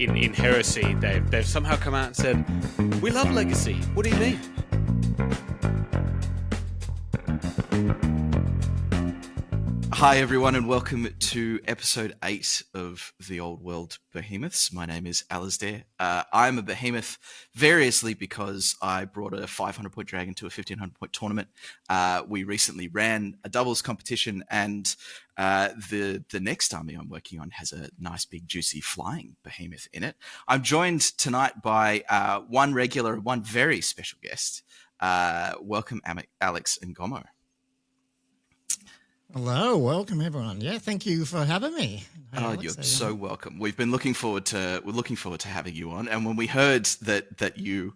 in Heresy, they've somehow come out and said, we love Legacy. What do you mean? Hi everyone and welcome to episode 8 of the Old World Behemoths. My name is Alasdair. I'm a behemoth variously because I brought a 500 point dragon to a 1500 point tournament. We recently ran a doubles competition and the next army I'm working on has a nice big juicy flying behemoth in it. I'm joined tonight by one regular, one very special guest. Welcome Alex and Gommo. Hello, welcome everyone. Yeah, thank you for having me. Hey, Alex, you're so welcome. We've been looking forward to having you on. And when we heard that you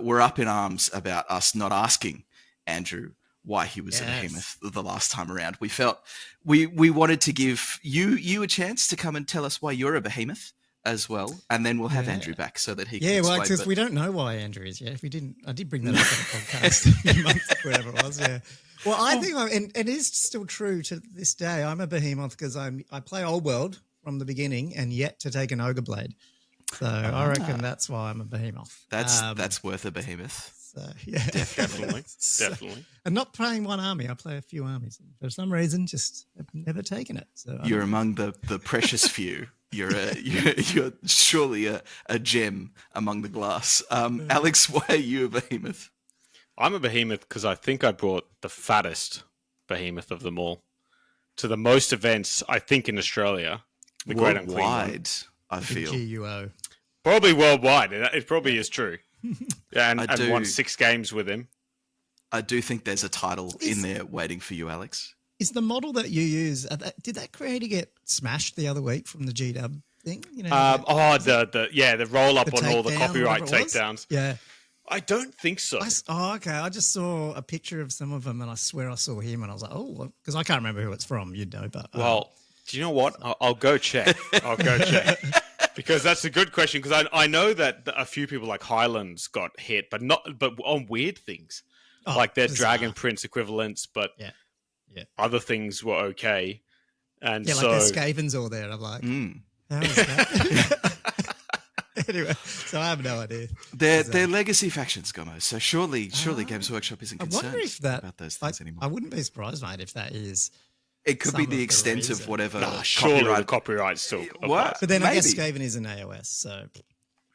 were up in arms about us not asking Andrew why he was a behemoth the last time around, we felt we wanted to give you a chance to come and tell us why you're a behemoth as well, and then we'll have Andrew back so that he can explain. Well, because we don't know why Andrew is. Yeah, if we didn't, I did bring that up on the podcast a few months, whatever it was. Yeah. Well, I think, and it is still true to this day, I'm a behemoth because I play Old World from the beginning and yet to take an ogre blade. So I reckon that's why I'm a behemoth. That's worth a behemoth. So yeah, definitely. And not playing one army, I play a few armies. For some reason, just have never taken it. So you're among the precious few. You're surely a gem among the glass. Alex, why are you a behemoth? I'm a behemoth because I think I brought the fattest behemoth of them all to the most events, I think, in Australia. The Great Unclean one. I feel. GUO. Probably worldwide. It probably is true. Yeah, and won 6 games with him. I do think there's a title in there waiting for you, Alex. Is the model that you use, did that creator get smashed the other week from the GW thing? You know, the roll up on all the copyright takedowns. Yeah. I don't think so. Okay. I just saw a picture of some of them, and I swear I saw him, and I was like, oh, because I can't remember who it's from. You'd know, but well, do you know what? I'll go check. Because that's a good question. Because I know that a few people like Highlands got hit, but on weird things, like their Dragon Prince equivalents, but other things were okay. And like there's Skavens all there. I'm like, how is that? Anyway, so I have no idea. They're legacy factions, Gommo. So surely Games Workshop isn't concerned about those things anymore. I wouldn't be surprised, mate, if that is. It could be the extent of whatever. Surely the copyright still applies. But then I guess Skaven is an AOS, so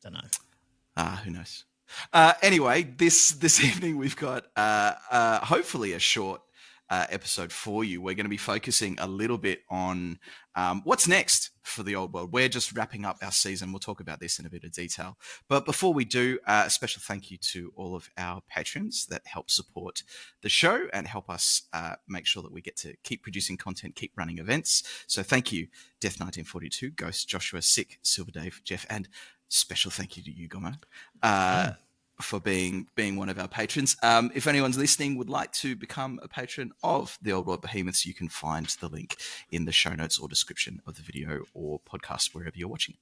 don't know. Who knows? Anyway, this evening we've got hopefully a short episode for you. We're going to be focusing a little bit on what's next for the Old World. We're just wrapping up our season. We'll talk about this in a bit of detail. But before we do, a special thank you to all of our patrons that help support the show and help us make sure that we get to keep producing content, keep running events. So thank you, Death1942, Ghost, Joshua, Sick, Silver Dave, Jeff, and special thank you to you, Gommo. For being one of our patrons. If anyone's listening would like to become a patron of the Old World Behemoths, you can find the link in the show notes or description of the video or podcast, wherever you're watching.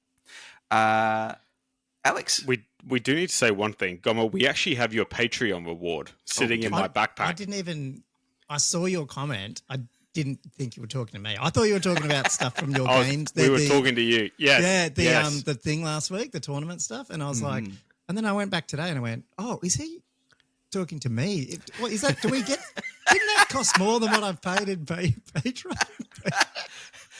Alex? We do need to say one thing. Gommo, we actually have your Patreon reward sitting in my backpack. I saw your comment. I didn't think you were talking to me. I thought you were talking about stuff from your games. We were talking to you. Yes. Yeah, the thing last week, the tournament stuff. And I was like... And then I went back today and I went, oh, is he talking to me? What is that? Didn't that cost more than what I've paid in Patreon?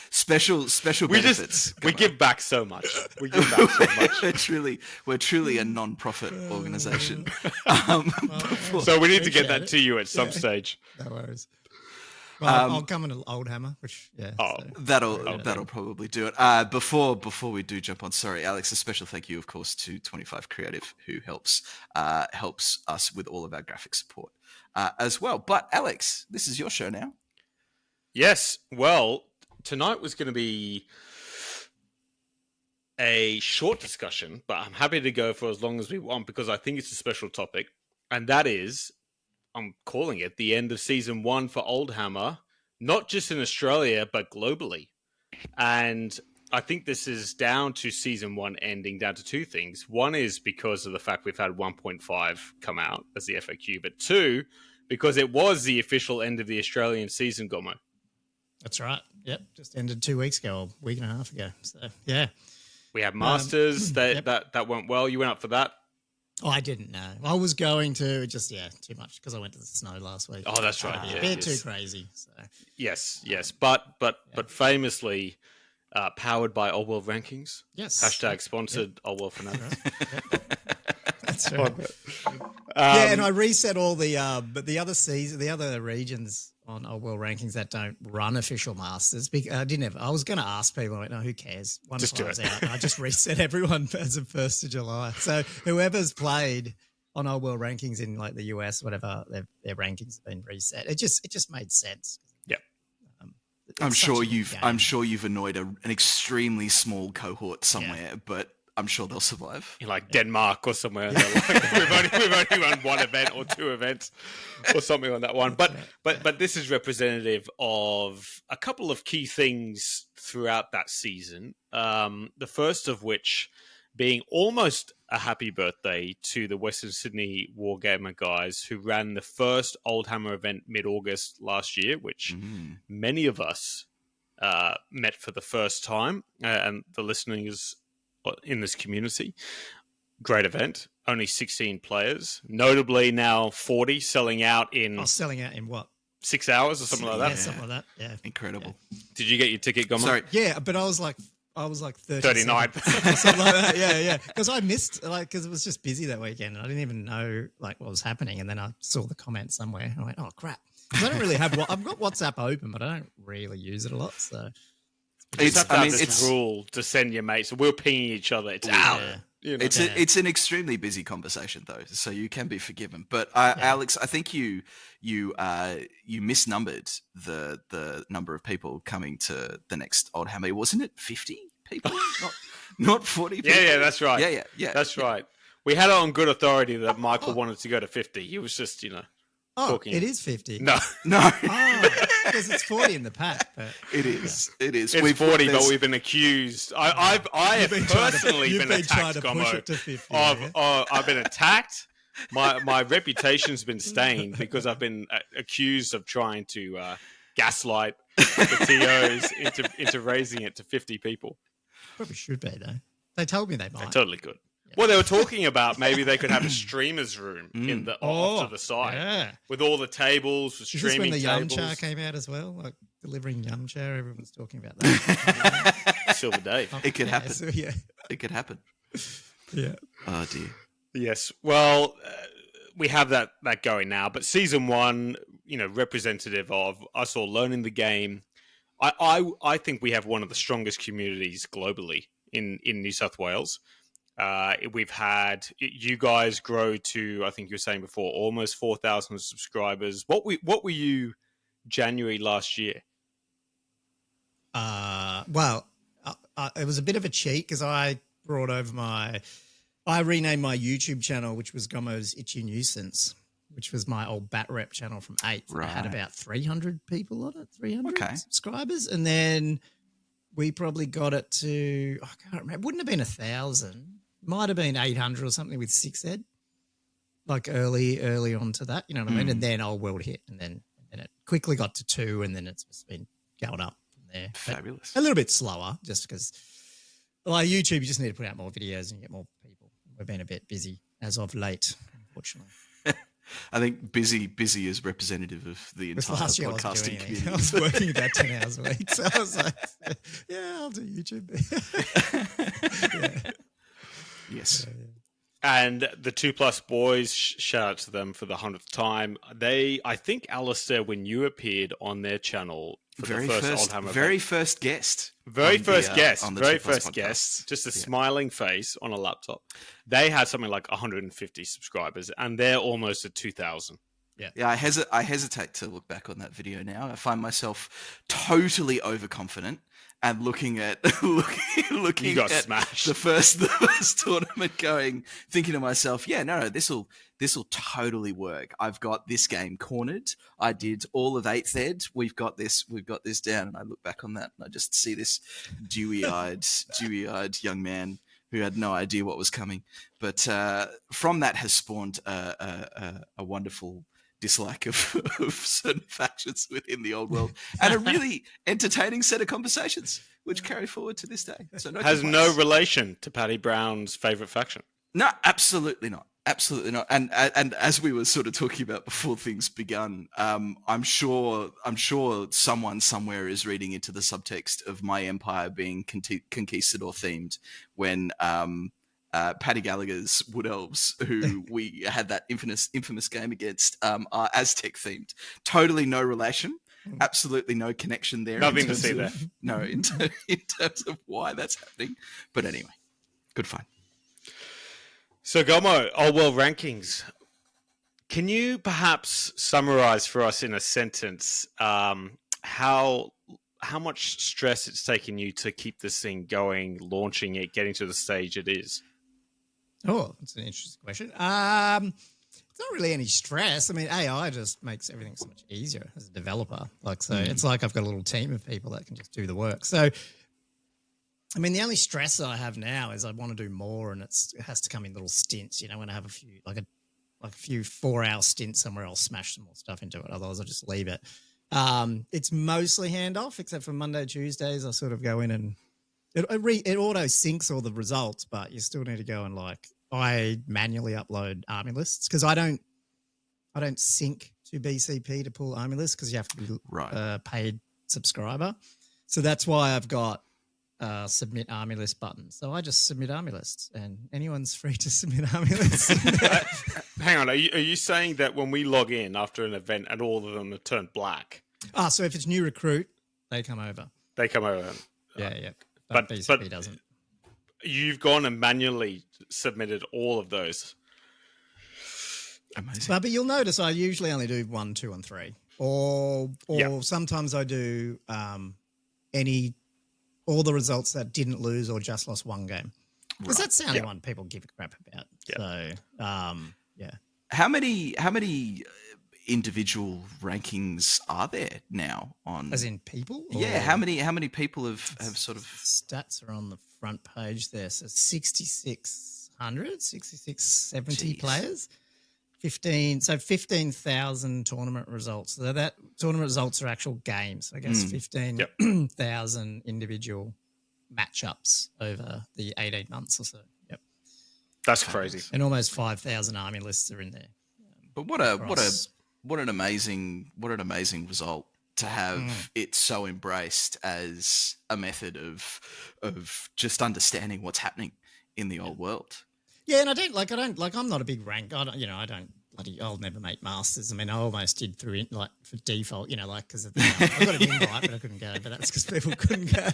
Special benefits. We give back so much. We're truly a non-profit organisation. So we need to get that to you at some stage. No worries. Well, I'll come into Old Hammer, which that'll probably do it. Before we do jump on, sorry, Alex, a special thank you, of course, to 25 Creative, who helps us with all of our graphic support as well. But Alex, this is your show now. Yes. Well, tonight was going to be a short discussion, but I'm happy to go for as long as we want because I think it's a special topic, and that is. I'm calling it the end of season 1 for Old Hammer, not just in Australia, but globally. And I think this is down to season 1 ending down to 2 things. One is because of the fact we've had 1.5 come out as the FAQ, but 2, because it was the official end of the Australian season, Gommo. That's right. Yep. Just ended 2 weeks ago, a week and a half ago. So, yeah. We had Masters yep. that went well. You went up for that. Oh, I didn't know. I was going to too much because I went to the snow last week. Oh, that's right. A bit too crazy. So. Yes, but famously powered by Old World Rankings. Yes. Hashtag sponsored Old World Fanatics. That's right. And I reset all but the other regions on Old World Rankings that don't run official Masters. I was going to ask people, like, no, who cares? One flies out. I just reset everyone as of 1st of July. So whoever's played on Old World Rankings in like the US, whatever, their rankings have been reset. It just made sense. Yep. I'm sure you've annoyed an extremely small cohort somewhere, but I'm sure they'll survive. In like Denmark or somewhere. Like, we've only run one event or two events or something on that one. But this is representative of a couple of key things throughout that season. The first of which being almost a happy birthday to the Western Sydney Wargamer guys who ran the first Oldhammer event mid-August last year, which many of us met for the first time, and the listeners in this community. Great event. Only 16 players. Notably now 40 selling out in... selling out in what? 6 hours or something like that? Yeah, something like that. Yeah. Incredible. Yeah. Did you get your ticket, Gommo? Sorry. Yeah, but I was like 39. Something like that. Yeah. Because I missed, because it was just busy that weekend. And I didn't even know like what was happening. And then I saw the comment somewhere. And I went, oh, crap. I don't really have... I've got WhatsApp open, but I don't really use it a lot, so... It's rule to send your mates. So we're pinging each other. It's out. You know? It's an extremely busy conversation though, so you can be forgiven. But Alex, I think you misnumbered the number of people coming to the next Oldhammer. Wasn't it 50 people? not 40 people? Yeah, that's right. Yeah. That's right. We had it on good authority that Michael wanted to go to 50. He was just, talking. It is 50. No. Because it's 40 in the pack. But it is. It's 40, but we've been accused. I have personally been attacked, Gommo. I've been attacked. My reputation's been stained because I've been accused of trying to gaslight the TOs into raising it to 50 people. Probably should be, though. They told me they might. They totally could. Well, they were talking about maybe they could have a streamers room in the off to the side with all the tables for streaming tables. Is this when the Yum Cha came out as well? Like delivering Yum Cha, everyone's talking about that. Silver Day. It could happen. It could happen. Yeah. Oh dear. Yes. Well, we have that going now, but season 1, representative of us all learning the game. I think we have one of the strongest communities globally in New South Wales. We've had you guys grow to, I think you were saying before, almost 4,000 subscribers. What were you January last year? Well, it was a bit of a cheat because I brought over I renamed my YouTube channel, which was Gommo's Itchy Nuisance, which was my old bat rep channel from 8. Right. I had about 300 people on it, 300 subscribers. And then we probably got it to, I can't remember, it wouldn't have been 1,000. Might have been 800 or something with 6ed, like early on to that, you know what I mean? And then Old World hit, and then it quickly got to 2, and then it's just been going up from there. Fabulous. But a little bit slower, just because, like YouTube, you just need to put out more videos and get more people. We've been a bit busy as of late, unfortunately. I think busy is representative of the entire podcasting community. I was working about 10 hours a week, so I was like, yeah, I'll do YouTube. Yes. And the 2+ boys, shout out to them for the 100th time. I think, Alistair, when you appeared on their channel for the first Oldhammer very first guest. Very first guest, just a smiling face on a laptop. They had something like 150 subscribers, and they're almost at 2,000. Yeah. I hesitate to look back on that video now. I find myself totally overconfident and looking at smashed. the first tournament, thinking to myself, no, this will totally work. I've got this game cornered. I did all of 8th ed. We've got this down. And I look back on that and I just see this dewy-eyed young man who had no idea what was coming. But from that has spawned a wonderful dislike of, of certain factions within the old world, and a really entertaining set of conversations which carry forward to this day. So Has complaints. no relation to Paddy Brown's favourite faction. No, absolutely not. Absolutely not. And as we were sort of talking about before things begun, I'm sure someone somewhere is reading into the subtext of my empire being conquistador themed when Paddy Gallagher's Wood Elves, who we had that infamous game against, are Aztec themed. Totally no relation. Absolutely no connection there. Nothing to see there. No, in terms of why that's happening. But anyway, good fun. So, Gommo, Old World rankings. Can you perhaps summarize for us in a sentence how much stress it's taken you to keep this thing going, launching it, getting to the stage it is? Oh, that's an interesting question. It's not really any stress. I mean, AI just makes everything so much easier as a developer. It's like I've got a little team of people that can just do the work. So, I mean, the only stress I have now is I want to do more, and it has to come in little stints. You know, when I have a few 4-hour stints somewhere, I'll smash some more stuff into it. Otherwise, I'll just leave it. It's mostly handoff, except for Monday, Tuesdays. I sort of go in and it auto syncs all the results, but you still need to go and I manually upload army lists because I don't sync to BCP to pull army lists because you have to be a paid subscriber. So that's why I've got submit army list button. So I just submit army lists, and anyone's free to submit army lists. Hang on, are you saying that when we log in after an event and all of them have turned black? So if it's new recruit, they come over. They come over. Yeah. But BCP doesn't. You've gone and manually submitted all of those. Amazing. But you'll notice I usually only do 1, 2, and 3, or sometimes I do all the results that didn't lose or just lost one game. Because that's the only one people give a crap about. Yeah. So, How many individual rankings are there now on? As in people? Yeah. How many people have sort of stats are on the front page there? So 6,670 players. 15,000 tournament results. So that tournament results are actual games. I guess 15,000 individual matchups over the 18 months or so. Yep, that's crazy. And almost 5,000 army lists are in there. But what an amazing result to have it so embraced as a method of just understanding what's happening in the old world. Yeah, and I'm not a big rank. I'll never make masters. I mean, I almost did through for default, because I got an invite, but I couldn't go. But that's because people couldn't go.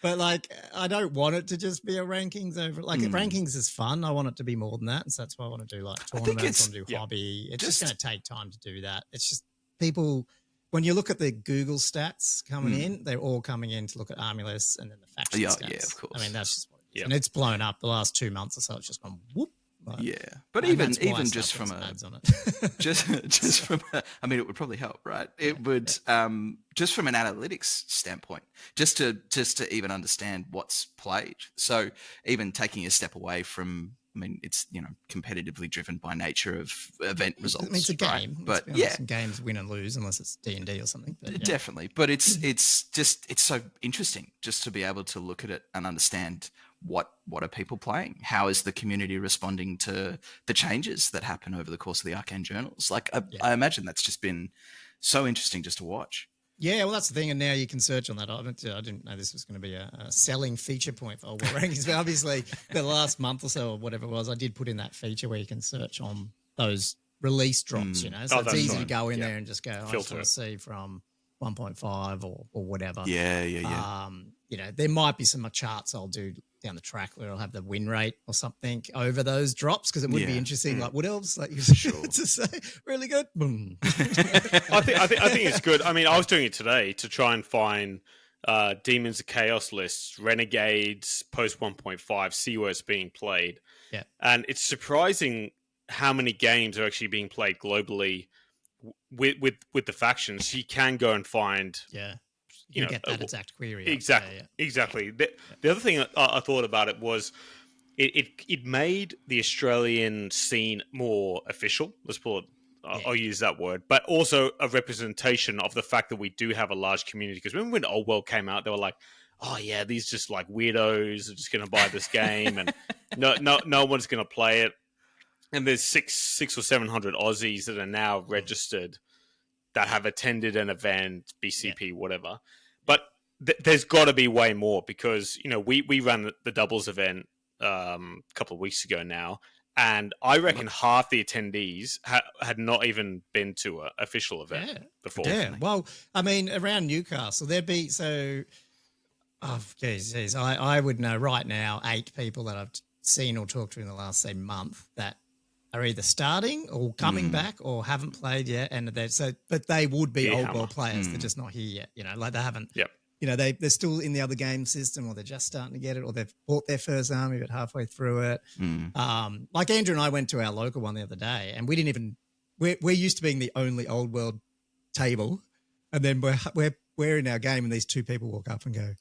But I don't want it to just be a rankings over. Rankings is fun. I want it to be more than that, and so that's why I want to do tournaments. I want to do hobby. It's just going to take time to do that. It's just people. When you look at the Google stats coming in, they're all coming in to look at army lists and then the faction stats. Yeah, of course. I mean, that's just what it is. And it's blown up the last 2 months or so. It's just gone whoop. But even just from I mean, it would probably help, right? It would just from an analytics standpoint, just to even understand what's played. So even taking a step away from, I mean, it's competitively driven by nature of event results. I mean, it's a game, right? But games win and lose unless it's D&D or something. But, definitely. But it's so interesting just to be able to look at it and understand what are people playing? How is the community responding to the changes that happen over the course of the Arcane Journals? I imagine that's just been so interesting just to watch. Yeah, well, that's the thing. And now you can search on that. I didn't know this was going to be a selling feature point for Old World Rankings. But obviously, the last month or so or whatever it was, I did put in that feature where you can search on those release drops, So it's easy to go in there and just go, I just want to see from 1.5 or whatever. Yeah. There might be some charts I'll do down the track where I'll have the win rate or something over those drops because it would be interesting. Like Wood Elves, you to say, really good. Boom. I think it's good. I mean, I was doing it today to try and find Demons of Chaos lists, Renegades, post 1.5, see where it's being played. Yeah, and it's surprising how many games are actually being played globally with the factions. You can go and find. Yeah. You get that exact query. Exactly. The other thing I thought about it was it made the Australian scene more official. Let's put I'll use that word, but also a representation of the fact that we do have a large community. Because remember when Old World came out, they were like, "Oh yeah, these just like weirdos are just going to buy this game, and no one's going to play it." And there's six or 700 Aussies that are now registered that have attended an event, BCP, whatever. But there's got to be way more, because we ran the doubles event a couple of weeks ago now, and I reckon half the attendees had not even been to an official event before. Yeah, well, I mean, around Newcastle, there'd be geez, I would know right now 8 people that I've seen or talked to in the last, say, month that are either starting or coming back or haven't played yet, and but they would be Old World players. They're just not here yet. Like they haven't. Yep. They're still in the other game system, or they're just starting to get it, or they've bought their first army but halfway through it. Like Andrew and I went to our local one the other day, and we didn't even. We're used to being the only Old World table, and then we're in our game, and these 2 people walk up and go,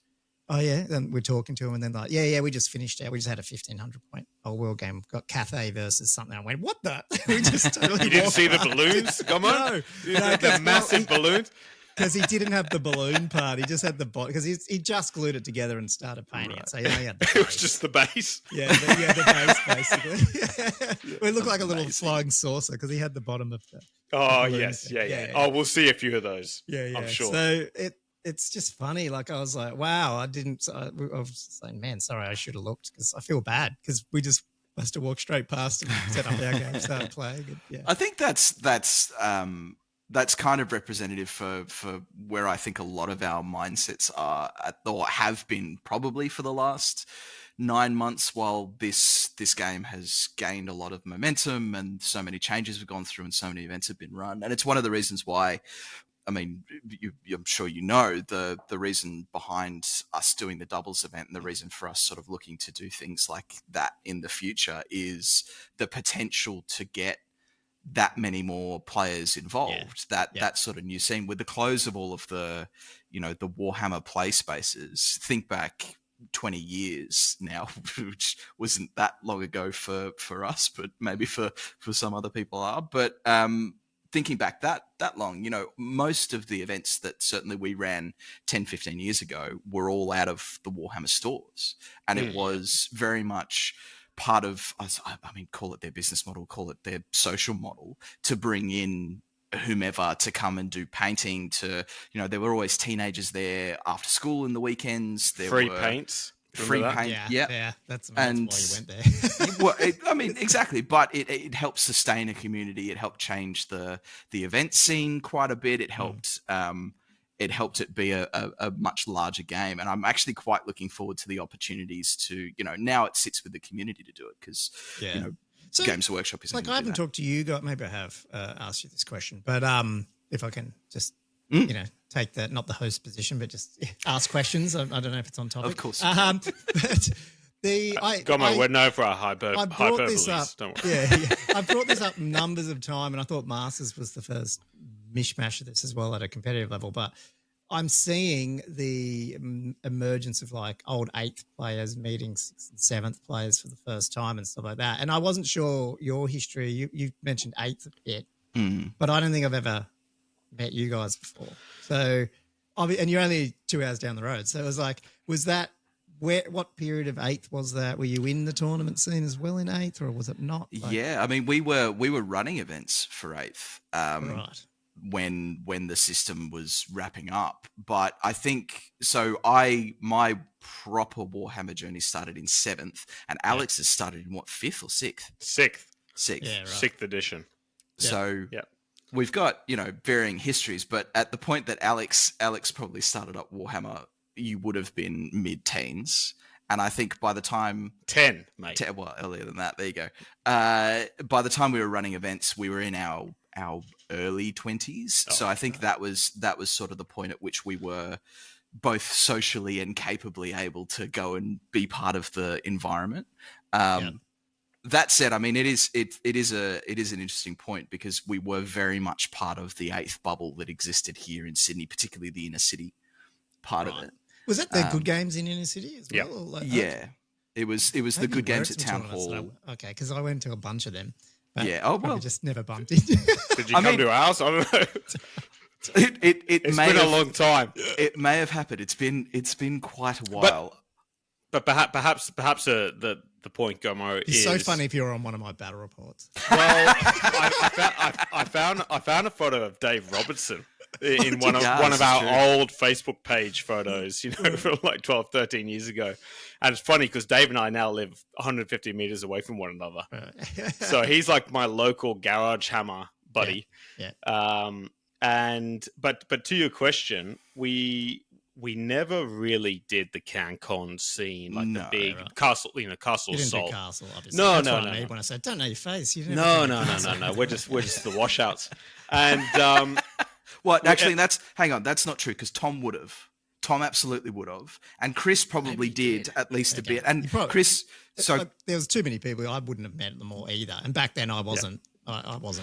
"Oh yeah," and we're talking to them, and then like, "Yeah, we just finished it. We just had a 1,500 point Old World game. Got Cathay versus something." I went, "What the?" We just totally You didn't see the balloons? Come on, no, the massive balloons. Because he didn't have the balloon part. He just had the bot. Because he just glued it together and started painting it. So he only had the base. It was just the base. Yeah, the base basically. It looked like a little flying saucer because he had the bottom of the. Oh yes, yeah. Oh, we'll see a few of those. Yeah. I'm sure. So it's just funny. Like I was like, wow, I was just saying, man, sorry, I should have looked, because I feel bad because we just must have walked straight past and set up our game, started playing. And, yeah. I think that's kind of representative for where I think a lot of our mindsets are at, or have been probably for the last 9 months, while this game has gained a lot of momentum and so many changes have gone through and so many events have been run. And it's one of the reasons why, I mean, I'm sure the reason behind us doing the doubles event and the reason for us sort of looking to do things like that in the future is the potential to get that many more players involved, that sort of new scene with the close of all of the, the Warhammer play spaces. Think back 20 years now, which wasn't that long ago for us, but maybe for some other people are. But thinking back that long, most of the events that certainly we ran 10, 15 years ago were all out of the Warhammer stores. And it was very much part of, I mean, call it their business model, call it their social model, to bring in whomever to come and do painting. To, there were always teenagers there after school in the weekends. There free were paints. Free paint. Yeah. That's why you went there. Well, I mean, exactly. But it helped sustain a community. It helped change the event scene quite a bit. It helped. It helped it be a much larger game. And I'm actually quite looking forward to the opportunities to, now it sits with the community to do it, because, So, Games Workshop is like, I haven't talked to you guys. Maybe I have asked you this question, but if I can just, take that, not the host position, but just ask questions. I don't know if it's on topic. Of course. But Gommo, we're known for our hyperboles. Don't worry. Yeah. I brought this up numbers of time, and I thought Masters was the first mishmash of this as well at a competitive level. But I'm seeing the emergence of like old 8th players meeting 6th and 7th players for the first time and stuff like that. And I wasn't sure your history. You mentioned 8th a bit, but I don't think I've ever met you guys before. So, and you're only 2 hours down the road. So it was like, was that what period of 8th was that? Were you in the tournament scene as well in 8th, or was it not? Yeah, I mean, we were running events for 8th. Right. When the system was wrapping up. But I think my proper Warhammer journey started in 7th, and Alex's started in what, 5th or 6th? 6th. Yeah, right. 6th edition. So we've got, varying histories, but at the point that Alex probably started up Warhammer, you would have been mid-teens. And I think by the time 10, mate. Earlier than that, there you go. By the time we were running events, we were in our early 20s. So I think that was sort of the point at which we were both socially and capably able to go and be part of the environment. That said, I mean, it is an interesting point, because we were very much part of the 8th bubble that existed here in Sydney, particularly the inner city part of it. Was that the good games in inner city as well? Yeah. It was the good games at Town Hall. Okay, because I went to a bunch of them. But Yeah. Oh, probably well. just never bumped into. Did you come to our house? I don't know. It's Been a long time. It may have happened. It's been quite a while. But perhaps the point, Gommo, It's is so funny if you're on one of my battle reports. Well, I found a photo of Dave Robertson in one of our old Facebook page photos, from like 12, 13 years ago. And it's funny because Dave and I now live 150 meters away from one another. So he's like my local garage hammer buddy. Yeah. But to your question, we never really did the CanCon scene, like the big castle, Castle You didn't Assault. do Castle, obviously. No, That's no, what no, I mean no. when I said, don't know your face. You No. We're just the washouts. And Actually, that's not true because Tom would have. Tom absolutely would have, and Chris probably did at least a bit. And Chris, there was too many people. I wouldn't have met them all either. And back then, I wasn't. I was a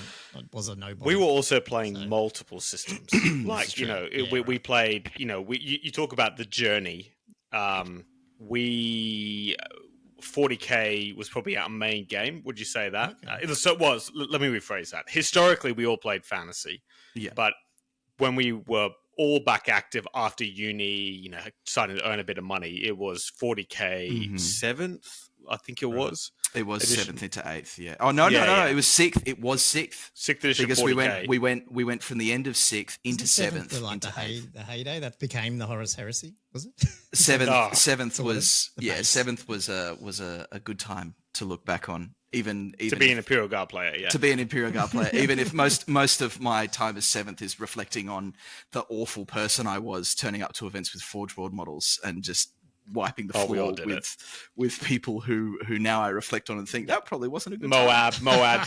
nobody. We were also playing multiple systems. Like, we played, you talk about the journey. 40K was probably our main game. Would you say that? Okay. So it was. Let me rephrase that. Historically, we all played fantasy. Yeah. But when we were all back active after uni, starting to earn a bit of money, it was 40K 7th, I think it was. It was edition. 7th into 8th, yeah. Oh, no. It was 6th. It was 6th. 6th edition because 40K. we went from the end of 6th into 7th. Like into the heyday that became the Horus Heresy, was it? 7th was a good time to look back on. Even to be an Imperial Guard player, yeah. To be an Imperial Guard player, even if most of my time as 7th is reflecting on the awful person I was, turning up to events with Forge World models and just wiping the floor with people who now I reflect on and think that probably wasn't a good Moab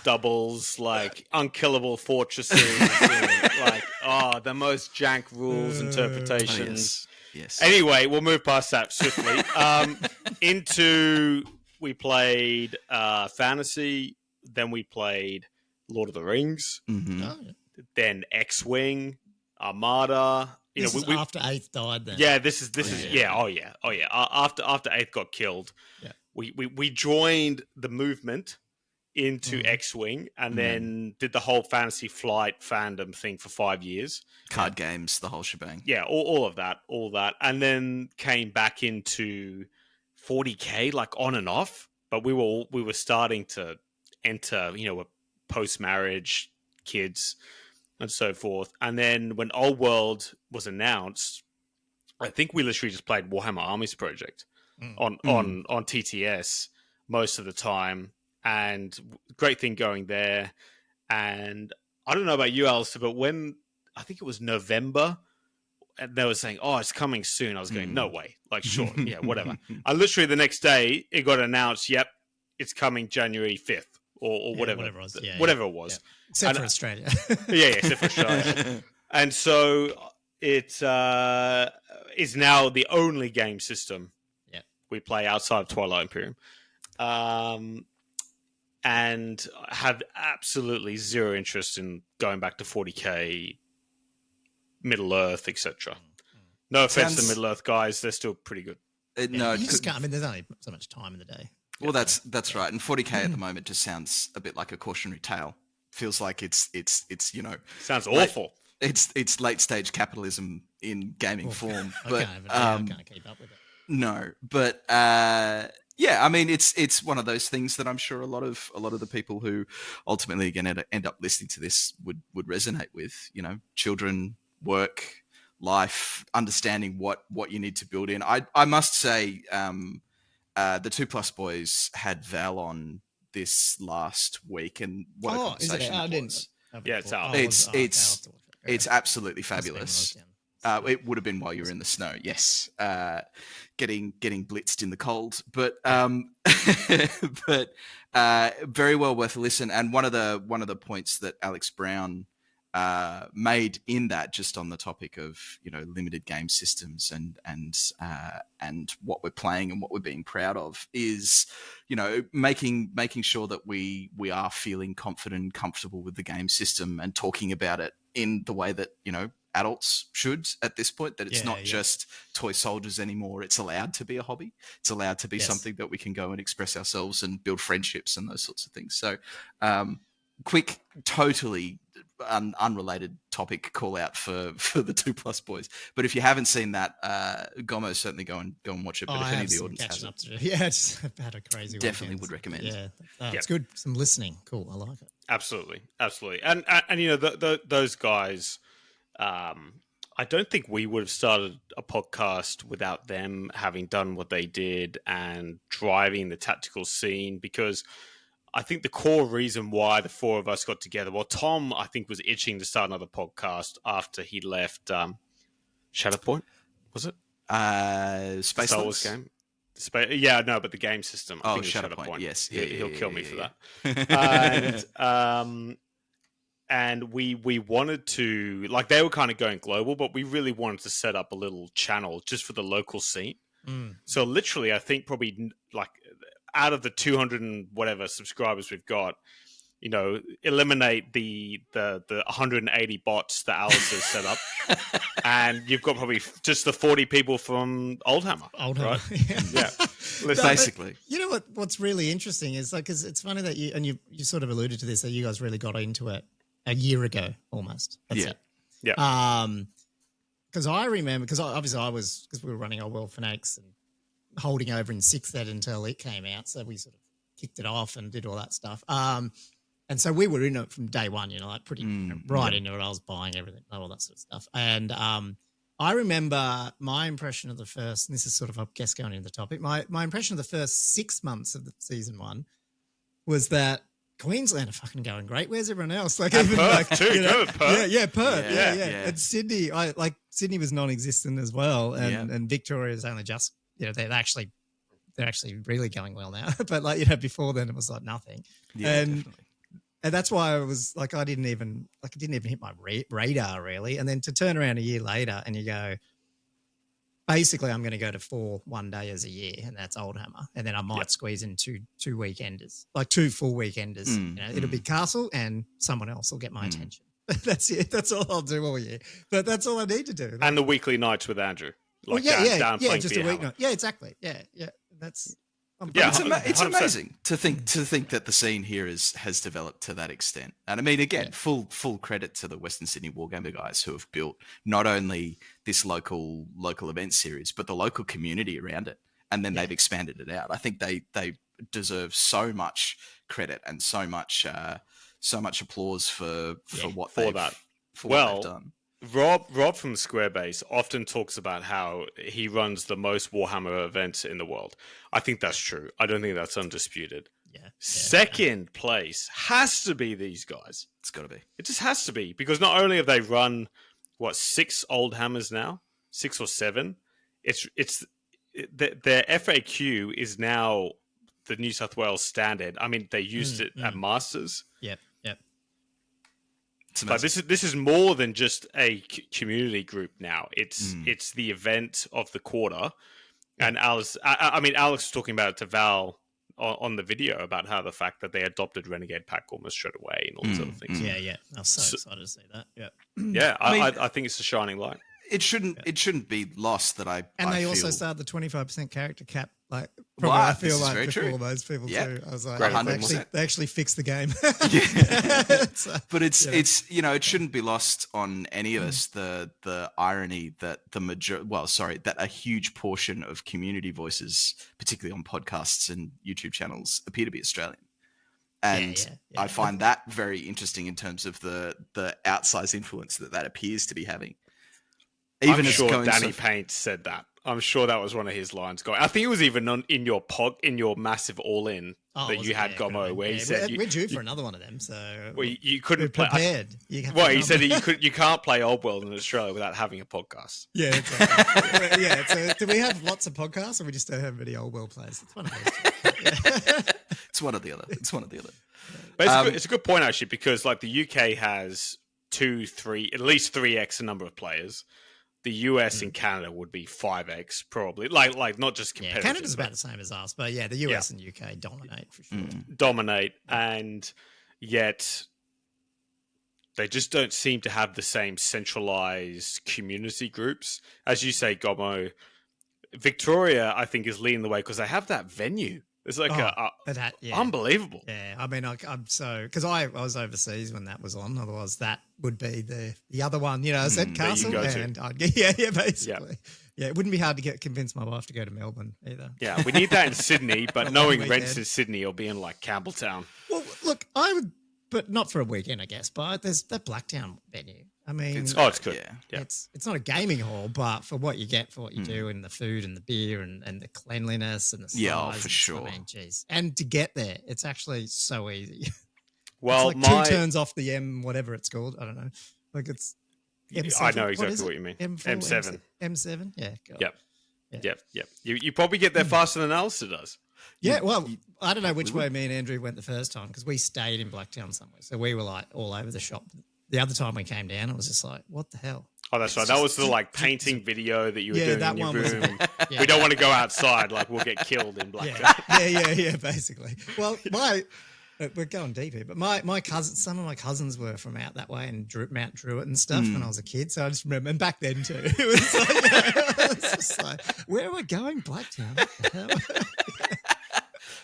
doubles, like unkillable fortresses, the most jank rules, interpretations. Yes. Anyway, we'll move past that swiftly. We played fantasy, then we played Lord of the Rings, then X-Wing, Armada. This is after 8th died then. Yeah, this is Oh yeah. After 8th got killed, we joined the movement into X-Wing and then did the whole Fantasy Flight fandom thing for 5 years. Card games, the whole shebang. Yeah, all of that, and then came back into 40K, like on and off. But we were starting to enter, post-marriage, kids, and so forth. And then when Old World was announced, I think we literally just played Warhammer Armies Project on TTS most of the time. And great thing going there. And I don't know about you, Alistair, but when I think it was November, and they were saying, "Oh, it's coming soon." I was going, "No way!" Like, sure, yeah, whatever. And literally the next day, it got announced. Yep, it's coming January 5th or whatever. Whatever it was. Whatever it was. Yeah. Except for Australia. Except for Australia. And so it is now the only game system we play outside of Twilight Imperium. And have absolutely zero interest in going back to 40K, Middle Earth, etc. No offense to Middle Earth guys, they're still pretty good. You just can't. I mean, there's only so much time in the day. Well, that's right. And 40K at the moment just sounds a bit like a cautionary tale. Feels like it's sounds awful. It's late stage capitalism in gaming form. But I can't keep up with it. No, but I mean, it's one of those things that I'm sure a lot of the people who ultimately are going to end up listening to this would resonate with. Children, work, life, understanding what you need to build in. I must say, the 2+ boys had Val on this last week, and what a conversation it was. Yeah, it's out. It's absolutely fabulous. It would have been while you were in the snow, yes. Getting blitzed in the cold, but very well worth a listen. And one of the points that Alex Brown made in that, just on the topic of limited game systems and what we're playing and what we're being proud of, is making sure that we are feeling confident and comfortable with the game system and talking about it in the way that adults should at this point, that it's not just toy soldiers anymore. It's allowed to be a hobby. It's allowed to be something that we can go and express ourselves and build friendships and those sorts of things. So quick, totally unrelated topic call out for the 2+ boys. But if you haven't seen that, Gommo, certainly go and watch it. But if I any have of the some audience catching has up it, to do. Yeah, it's had a crazy definitely weekend. would recommend. Yeah, Yep. it's good. Some listening. Cool. I like it. Absolutely. And you know, those guys. I don't think we would have started a podcast without them having done what they did and driving the tactical scene, because I think the core reason why the four of us got together, well, Tom, I think, was itching to start another podcast after he left Shatterpoint, was it? Space Star Wars Links? game? Yeah, no, but the game system. I Oh, think it was Shatterpoint. Shatterpoint. Yes. He'll kill me for that. that. And we wanted to, like, they were kind of going global, but we really wanted to set up a little channel just for the local scene. So literally, I think probably like out of the 200 and whatever subscribers we've got, you know, eliminate the 180 bots that Alice has set up, and you've got probably just the 40 people from Oldhammer. Oldhammer, right? Yeah. Basically. You know what's really interesting is, like, because it's funny that you sort of alluded to this, that you guys really got into it a year ago almost. That's it. Yeah. Because I remember, because we were running Old World Fanatics and holding over in 6th Ed until it came out, so we sort of kicked it off and did all that stuff. And so we were in it from day one, you know, like pretty right into it. I was buying everything, all that sort of stuff. And I remember my impression of the first, and this is sort of, I guess, going into the topic, my impression of the first 6 months of the season 1 was that Queensland are fucking going great. Where's everyone else? Like, And even Perth like, too. you know, Perth. Yeah, Perth. Yeah, Yeah. yeah. And Sydney, Sydney was non-existent as well, and Victoria is only just, you know, they're actually really going well now. But, like, you know, before then it was like nothing. Yeah, definitely. And that's why I was like, it didn't even hit my radar really. And then to turn around a year later and you go, basically, I'm going to go to 4 one-dayers a year, and that's Oldhammer. And then I might squeeze in two weekenders, like 2 full weekenders. You know, it'll be Castle, and someone else will get my attention. That's it. That's all I'll do all year. But that's all I need to do. And the weekly nights with Andrew. Well, down playing just a week. Behemoths. Yeah, exactly. Yeah. That's. It's 100%. amazing to think that the scene here has developed to that extent. And I mean, again, full credit to the Western Sydney Wargamer guys who have built not only this local event series, but the local community around it. And then they've expanded it out. I think they deserve so much credit and so much applause for what they've done. Rob from Squarebase often talks about how he runs the most Warhammer events in the world. I think that's true. I don't think that's undisputed. Second place has to be these guys. It's got to be. It just has to be, because not only have they run 6 old hammers now, 6 or 7. Their FAQ is now the New South Wales standard. I mean, they used it at Masters. Yep. But this is more than just a community group now. It's the event of the quarter. And Alex was talking about it to Val on the video about how the fact that they adopted Renegade Pack almost straight away and all these other things. Yeah. I was so excited to see that. Yeah. Yeah, I think it's a shining light. It shouldn't be lost that I also started the 25% character cap. Like, Wow, I feel this is like very before true. those people too. I was like, 100%. they actually fixed the game. But it's you know, it shouldn't be lost on any of us the irony that that a huge portion of community voices, particularly on podcasts and YouTube channels, appear to be Australian. And I find that very interesting in terms of the outsized influence that appears to be having. Even I'm sure Danny Paint said that. I'm sure that was one of his lines going. I think it was even in your massive all-in that you had, Gommo, where he said we're due for another one of them. So you couldn't play. Prepared. He said you can't play Old World in Australia without having a podcast. Yeah, exactly. So do we have lots of podcasts, or we just don't have any Old World players? It's one of those. It's one or the other. It's one or the other. But it's a good point actually, because like the UK has 2, 3, at least 3x the number of players. The US and Canada would be 5x probably. Like not just competitive. Canada's about the same as us, but the US and UK dominate for sure. Dominate, and yet they just don't seem to have the same centralized community groups. As you say, Gommo, Victoria, I think, is leading the way because they have that venue. It's like yeah. unbelievable. Yeah, I mean, I'm so because I was overseas when that was on. Otherwise, that would be the other one. I said Castle, and basically, it wouldn't be hard to convince my wife to go to Melbourne either. Yeah, we need that in Sydney, but knowing rents in Sydney or being like Campbelltown. Well, look, I would, but not for a weekend, I guess. But there's that Blacktown venue. I mean, it's good. Yeah. It's not a gaming hall, but for what you get for what you do, and the food and the beer and the cleanliness and the size, for sure. I mean, geez, and to get there, it's actually so easy. Well, it's like 2 turns off the M, whatever it's called. I don't know. Like it's M7. I know exactly what you mean. M4, M7. M7. Yeah. God. Yep. You probably get there faster than Alistair does. Yeah, well, I don't know which way me and Andrew went the first time because we stayed in Blacktown somewhere. So we were like all over the shop. The other time we came down, it was just like, what the hell? Oh, that's right. That was the like painting video that you were doing in your room. Yeah. We don't want to go outside. Like we'll get killed in Blacktown. Yeah, basically. Well, we're going deep here, but my cousins, some of my cousins were from out that way and Mount Druitt and stuff when I was a kid. So I just remember, and back then too, it was like, it was just like, where are we going, Blacktown? What the hell?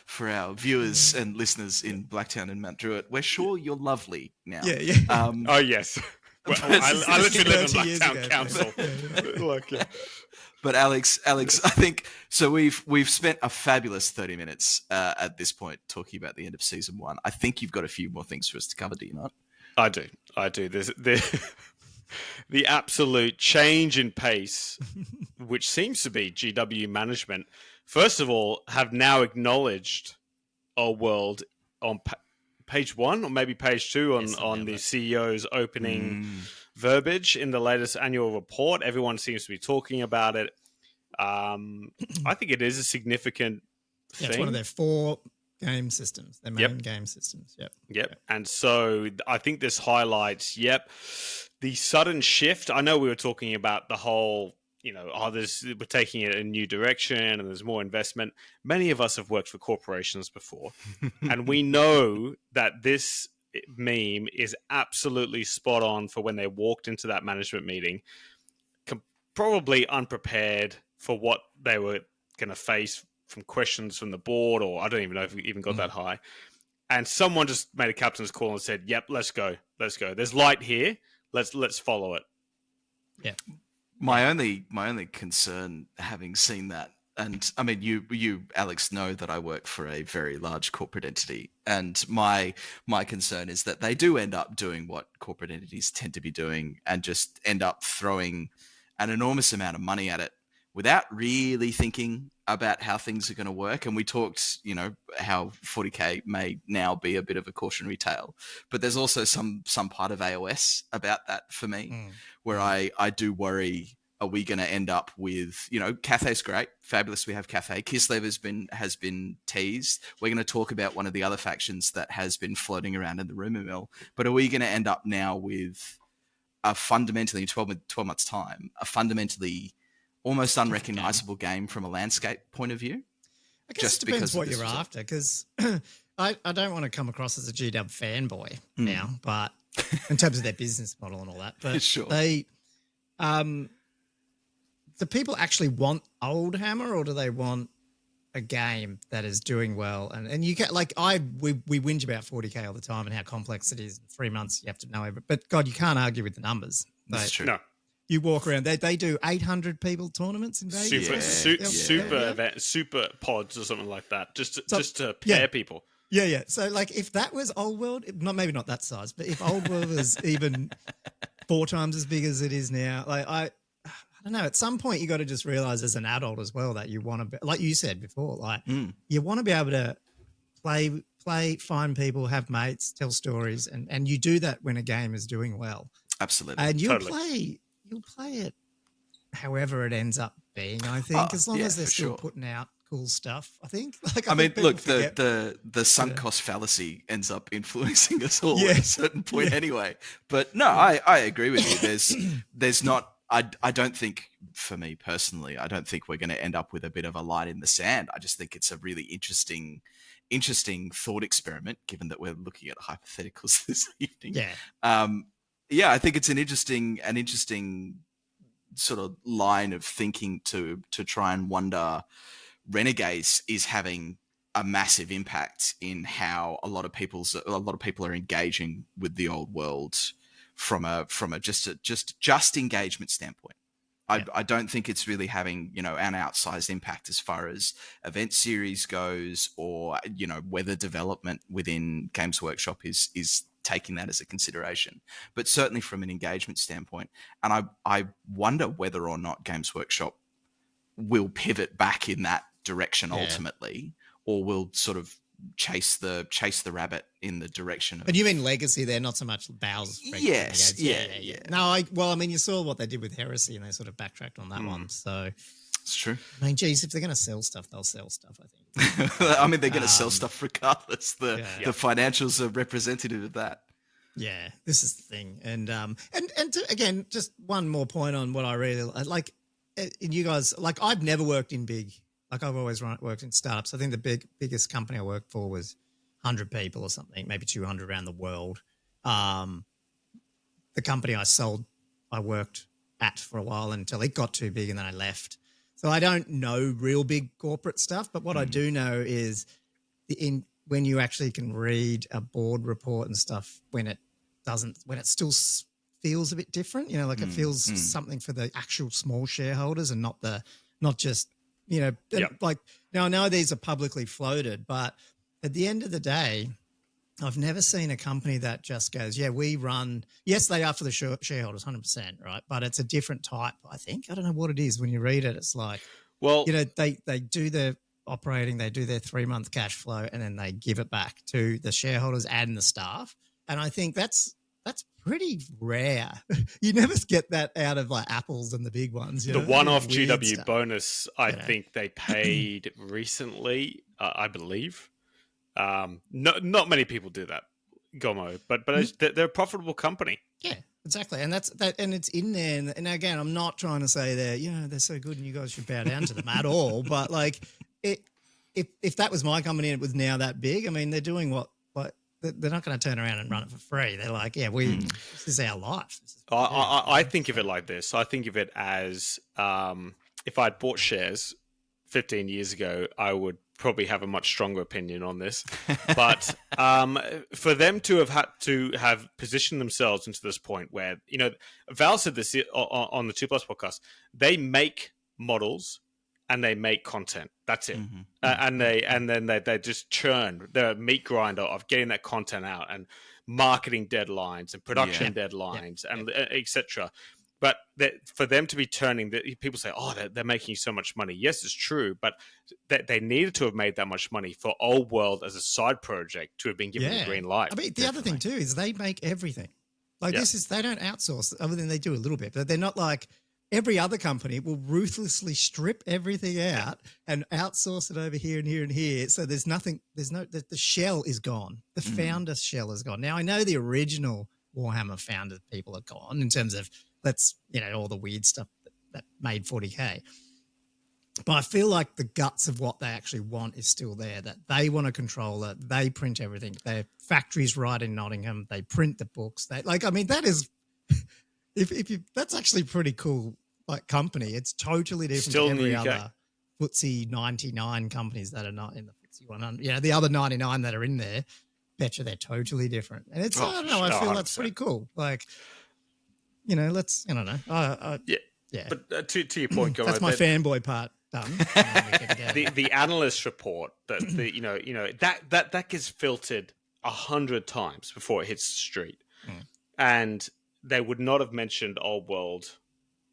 For our viewers and listeners in Blacktown and Mount Druitt, we're sure you're lovely now. Yeah. Oh yes. Well, I literally live in Blacktown Council. But Alex, I think so. We've spent a fabulous 30 minutes at this point talking about the end of season 1. I think you've got a few more things for us to cover, do you not? I do. There's the absolute change in pace, which seems to be GW management. First of all, have now acknowledged Old World on page 1 or maybe page 2 on the CEO's opening verbiage in the latest annual report. Everyone seems to be talking about it. I think it is a significant thing. It's one of their 4 game systems, their main game systems. Yep. And so I think this highlights, the sudden shift. I know we were talking about the whole, we're taking it in a new direction and there's more investment. Many of us have worked for corporations before, and we know that this meme is absolutely spot on for when they walked into that management meeting, probably unprepared for what they were going to face from questions from the board, or I don't even know if we even got that high. And someone just made a captain's call and said, "Yep, let's go. There's light here. Let's follow it." Yeah. My only concern, having seen that, and I mean, you, Alex, know that I work for a very large corporate entity, and my concern is that they do end up doing what corporate entities tend to be doing, and just end up throwing an enormous amount of money at it without really thinking about how things are going to work. And we talked, how 40K may now be a bit of a cautionary tale, but there's also some part of AOS about that for me, where I do worry, are we going to end up with, Cathay's great, fabulous. We have Cathay. Kislev has been teased. We're going to talk about one of the other factions that has been floating around in the rumor mill, but are we going to end up now with a fundamentally, in 12 months time, a fundamentally almost unrecognizable game from a landscape point of view? I guess it depends what you're after, because I don't want to come across as a GW fanboy now, but in terms of their business model and all that, but sure. They, do people actually want Old Hammer, or do they want a game that is doing well? And you get we whinge about 40K all the time and how complex it is. In 3 months you have to know everything. But God, you can't argue with the numbers. That's true. No. You walk around. They do 800 people tournaments in Vegas. Super pods or something like that, just to pair people. Yeah. So if that was Old World, maybe not that size, but if Old World was even 4 times as big as it is now, I don't know. At some point, you got to just realize as an adult as well that you want to, like you said before, you want to be able to play, find people, have mates, tell stories, and you do that when a game is doing well. Absolutely, and you'll play it however it ends up being. I think as long as they're still putting out cool stuff. I think. I mean, look, the sunk cost fallacy ends up influencing us all at a certain point anyway. But no, I agree with you. There's not. I don't think, for me personally, I don't think we're going to end up with a bit of a line in the sand. I just think it's a really interesting thought experiment, given that we're looking at hypotheticals this evening. I think it's an interesting sort of line of thinking to try and wonder. Renegades is having a massive impact in how a lot of people are engaging with the old world from a just engagement standpoint. I don't think it's really having, an outsized impact as far as event series goes, or, whether development within Games Workshop is taking that as a consideration, but certainly from an engagement standpoint. And I wonder whether or not Games Workshop will pivot back in that direction ultimately, or will sort of chase the rabbit in the direction of... But you mean legacy there, not so much Bow's... Yes, yeah. No, you saw what they did with Heresy, and they sort of backtracked on that one. So it's true. I mean, geez, if they're going to sell stuff, they'll sell stuff, I think. I mean, they're going to sell stuff regardless. The financials are representative of that. Yeah, this is the thing. And again, just one more point on what I really like. In you guys, like, I've never worked in big... Like, I've always worked in startups. I think the biggest company I worked for was 100 people or something, maybe 200 around the world. The company I worked at for a while until it got too big, and then I left. So I don't know real big corporate stuff, but what I do know is when you actually can read a board report and stuff, when it still feels a bit different, like it feels something for the actual small shareholders and not just... like, now I know these are publicly floated, but at the end of the day, I've never seen a company that just goes, we run, yes, they are for the shareholders, 100%, right? But it's a different type, I think. I don't know what it is. When you read it, it's like, well, they do their operating, they do their 3-month cash flow, and then they give it back to the shareholders and the staff. And I think that's pretty rare. You never get that out of like Apples and the big ones. The one-off GW stuff. Bonus, I think they paid recently, I believe. Not many people do that, Gommo, but they're a profitable company. Yeah, exactly, and and it's in there. And again, I'm not trying to say they're so good and you guys should bow down to them at all. But like, if that was my company and it was now that big, I mean, they're doing what. They're not going to turn around and run it for free. They're like, this is our life. I think of it like this. I think of it as if I'd bought shares 15 years ago, I would probably have a much stronger opinion on this. But for them to have had to have positioned themselves into this point where, Val said this on the 2 Plus podcast, they make models and they make content. That's it. And then they just churn. They're a meat grinder of getting that content out and marketing deadlines and production deadlines and etc. But for them to be turning, people say, they're making so much money. Yes, it's true, but they needed to have made that much money for Old World as a side project to have been given the green light. I mean, the other thing too is they make everything. Like they don't outsource, other than they do a little bit, but they're not like... Every other company will ruthlessly strip everything out and outsource it over here and here and here. So the shell is gone. The founder shell is gone. Now, I know the original Warhammer founder people are gone in terms of all the weird stuff that made 40K. But I feel like the guts of what they actually want is still there, that they want to control it. They print everything. Their factory's right in Nottingham. They print the books. That is... that's actually pretty cool, like, company. It's totally different Still to every other FTSE 99 companies that are not in the FTSE 100. The other 99 that are in there, betcha they're totally different. And it's, I don't know, I feel 100%. That's pretty cool. Like, I don't know. Yeah. But to your point, Gommo, that's my fanboy part done. the analyst report that gets filtered 100 times before it hits the street. And they would not have mentioned Old World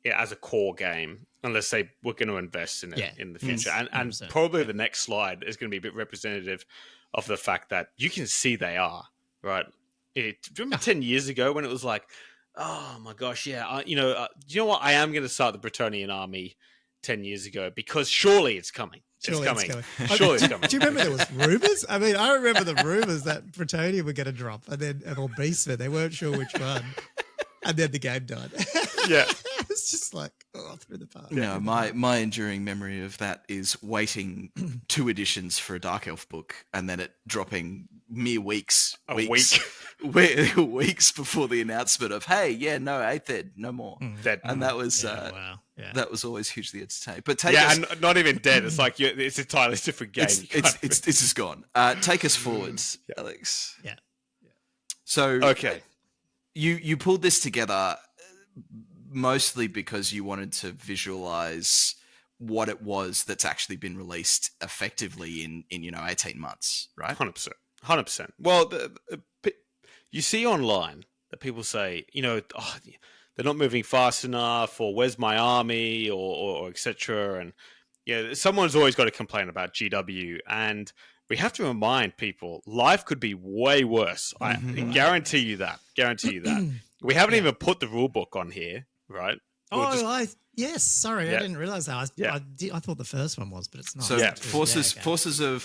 as a core game unless they were going to invest in it in the future. And probably the next slide is going to be a bit representative of the fact that you can see they are, right? Do you remember 10 years ago when it was like, oh my gosh, do you know what? I am going to start the Bretonian army 10 years ago because surely it's coming. Surely it's coming. Do you remember there was rumours? I mean, I remember the rumours that Bretonnia were going to drop or Beastman. They weren't sure which one. And then the game died. Yeah. It's just like, through the park. No, my enduring memory of that is waiting 2 editions for a Dark Elf book and then it dropping mere weeks. A Weeks before the announcement of, hey, yeah, no, 8th ed, no more. Dead. And that was wow. Yeah. that was always hugely entertaining. But and not even dead. It's like it's a entirely different game. It's just gone. Take us forwards, Alex. Yeah. So okay, you pulled this together mostly because you wanted to visualize what it was that's actually been released effectively in 18 months, right? 100%. Well, you see online that people say, they're not moving fast enough, or where's my army, or etc. And someone's always got to complain about GW, and we have to remind people life could be way worse. I guarantee you that. We haven't even put the rule book on here, right? Yes. Sorry, I didn't realize that. I thought the first one was, but it's not. So forces of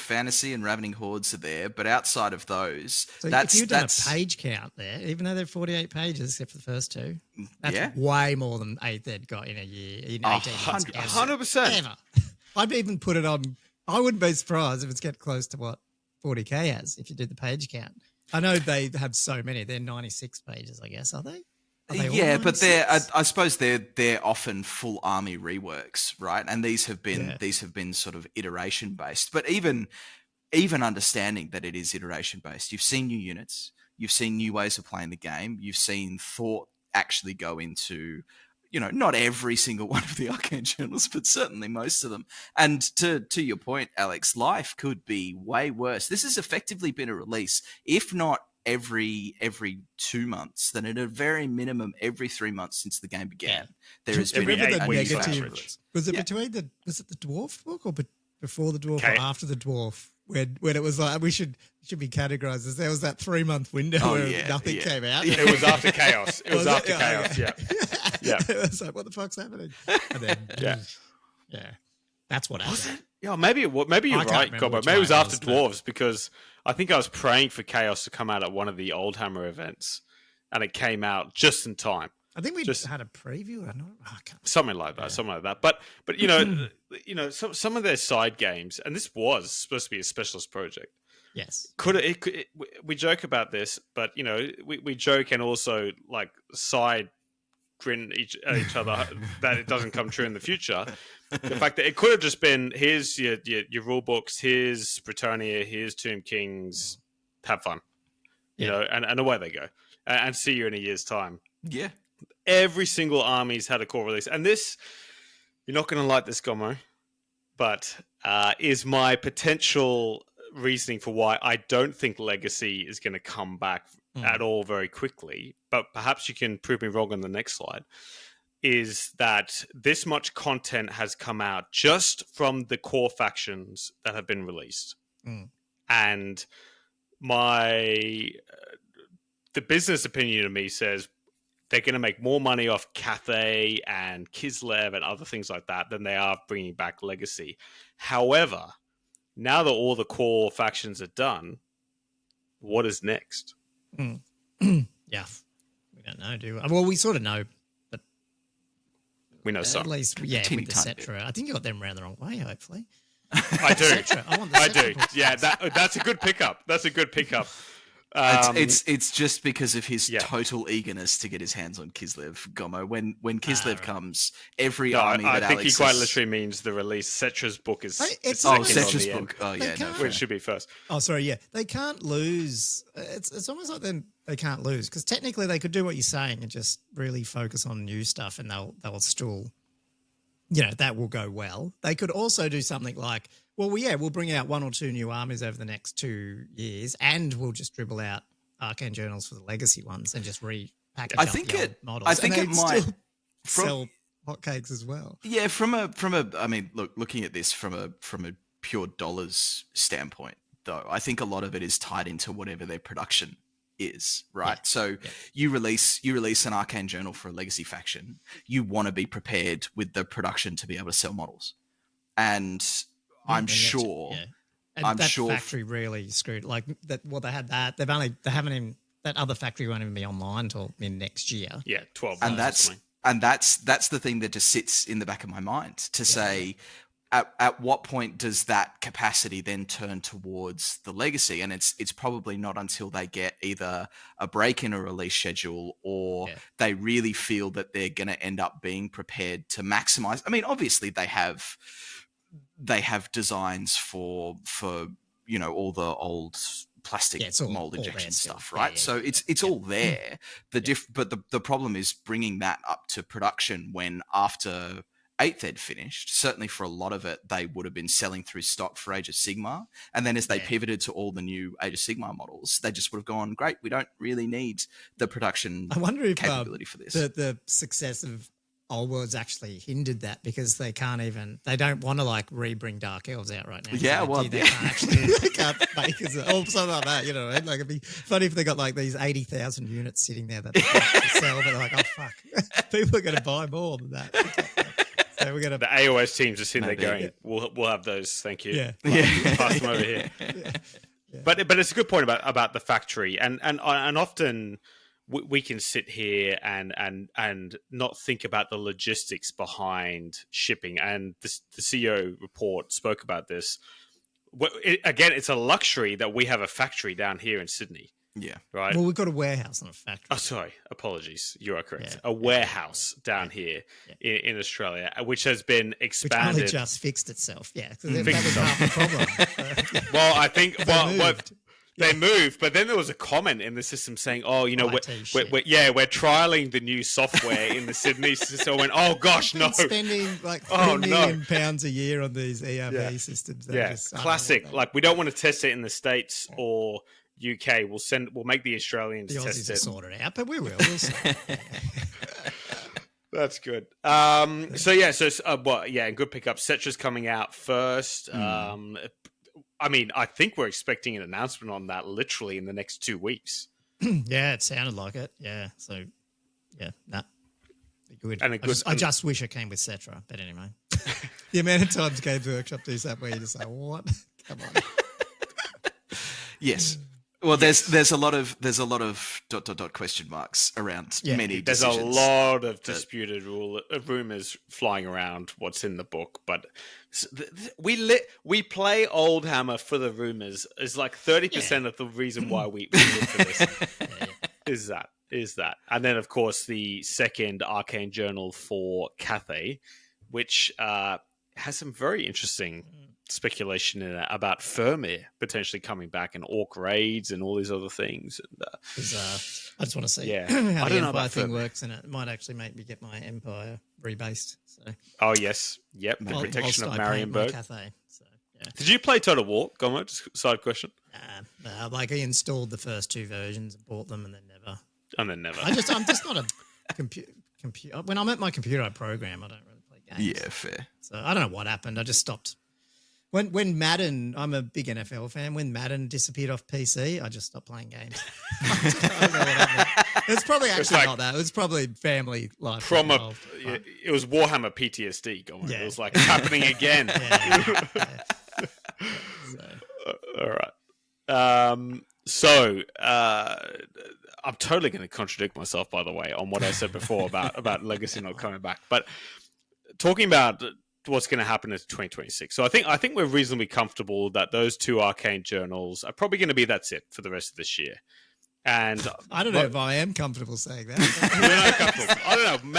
fantasy and ravening hordes are there, but outside of those, so if you've done a page count there, even though they're 48 pages except for the first two, that's way more than 8th ed got in a year, in 18 months. 100%. I'd even put it on. I wouldn't be surprised if it's get close to what 40k has if you did the page count. I know they have so many. They're 96 pages, I guess, are they? Yeah, but I suppose they're often full army reworks, right? And these have been sort of iteration based. But even understanding that it is iteration based, you've seen new units, you've seen new ways of playing the game, you've seen thought actually go into, not every single one of the Arcane Journals, but certainly most of them. And to your point, Alex, life could be way worse. This has effectively been a release, if not every 2 months, then at a very minimum every 3 months since the game began. There has been the negative. Was it was it the dwarf book or before the dwarf or after the dwarf? When it was like we should be categorized as there was that 3 month window where nothing came out. It was after chaos. It was after chaos. Okay. Yeah. It was like, what the fuck's happening? And then, that's what happened. Yeah, maybe you're right, Gommo. Maybe it was after dwarves because I think I was praying for chaos to come out at one of the Old Hammer events, and it came out just in time. I think we had a preview. Something like that. But some of their side games, and this was supposed to be a specialist project. Yes. We joke about this, but we joke and also like side grin at each other that it doesn't come true in the future. The fact that it could have just been here's your rule books, here's Britannia, here's Tomb Kings, have fun, and away they go, and see you in a year's time. Yeah. Every single army's had a core release. And this, you're not going to like this, Gommo, but is my potential reasoning for why I don't think Legacy is going to come back at all very quickly. But perhaps you can prove me wrong on the next slide, is that this much content has come out just from the core factions that have been released. And the business opinion of me says, they're going to make more money off Cathay and Kislev and other things like that than they are bringing back Legacy. However, now that all the core factions are done, what is next? Yeah, we don't know, do we? Well, we sort of know, but we know some. At least, with the Cetra. I think you got them around the wrong way, hopefully. I do. Cetra. I want the Cetra books. Yeah, that's a good pickup. It's just because of his total eagerness to get his hands on Kislev, Gommo. When Kislev comes, every army that I think Alex he quite literally means the release. Cetra's book is Cetra's book. Oh yeah, which should be first. Oh, sorry, yeah. They can't lose. It's almost like they can't lose because technically they could do what you're saying and just really focus on new stuff, and they'll still, that will go well. They could also do something like, we'll bring out 1 or 2 new armies over the next 2 years, and we'll just dribble out Arcane Journals for the legacy ones and just repackage the old models. I think it might sell hotcakes as well. Yeah, looking at this from a pure dollars standpoint, though, I think a lot of it is tied into whatever their production is, right? You release an Arcane Journal for a legacy faction, you want to be prepared with the production to be able to sell models, and I'm sure factory really screwed like that. Well, they had that. They haven't even, that other factory won't even be online until next year. Yeah, 12 months. And that's the thing that just sits in the back of my mind to say, at what point does that capacity then turn towards the legacy? And it's probably not until they get either a break in a release schedule or they really feel that they're going to end up being prepared to maximize. I mean, obviously they have designs for all the old plastic mold injection stuff, right? So it's all there. But the problem is bringing that up to production when after 8th Ed finished, certainly for a lot of it, they would have been selling through stock for Age of Sigmar. And then as they pivoted to all the new Age of Sigmar models, they just would have gone, great, we don't really need the production capability for this. The success of Old World's actually hindered that because they don't want to like re-bring Dark Elves out right now. Yeah, they can't make it or something like that, you know. Like it'd be funny if they got like these 80,000 units sitting there that they can't sell, but they're like, oh fuck, people are going to buy more than that. So we're gonna. The AOS teams are sitting there going, "We'll have those, thank you." Yeah, pass them over here. Yeah. But it's a good point about the factory, and often we can sit here and not think about the logistics behind shipping. And the CEO report spoke about this. Again, it's a luxury that we have a factory down here in Sydney. Yeah. Right. Well, we've got a warehouse, not a factory. Oh, sorry. Apologies. You are correct. Yeah. A warehouse down here in Australia, which has been expanded. Which only just fixed itself. Yeah. That was half the problem. Well, I think they moved, but then there was a comment in the system saying, "Oh, we're trialing the new software in the Sydney system." I went, "Oh gosh, no!" Spending like £3 million a year on these ERP systems. Classic. Like we don't want to test it in the States or UK. We'll make the Australians the test it. Sort it out, but we will. We'll see. That's good. Good pickup. Cetra's coming out first. I mean, I think we're expecting an announcement on that literally in the next 2 weeks. Yeah, it sounded like it. Yeah. So, good. I just wish it came with Cetra, but anyway. The amount of times Games Workshop do something where you just like, what? Come on. Yes. Well, there's a lot of question marks around many decisions. There's a lot of disputed rumors flying around what's in the book, but we play Old Hammer for the rumors. Is like 30% of the reason why we look for this. Is that, and then of course the second Arcane Journal for Cathay, which has some very interesting speculation in it about Firmir potentially coming back and Orc raids and all these other things. And, I just want to see how the Empire thing works, and it might actually make me get my Empire rebased. So. Oh yes, yep, the protection of Marienburg. Cathay, so, yeah. Did you play Total War, Gommo? Just side question. Like I installed the first 2 versions, bought them, and then never. I'm just not a computer. When I'm at my computer, I program. I don't really play games. Yeah, fair. So I don't know what happened. I just stopped. When Madden, I'm a big NFL fan. When Madden disappeared off PC, I just stopped playing games. I don't know what happened. It's probably actually not that. It was probably family life. It was Warhammer PTSD going. Yeah. It was like happening again. All right. So I'm totally going to contradict myself, by the way, on what I said before about Legacy not coming back. But talking about what's going to happen in 2026. So I think we're reasonably comfortable that those 2 Arcane Journals are probably going to be that's it for the rest of this year. And I don't know if I am comfortable saying that. You're not comfortable. I don't know.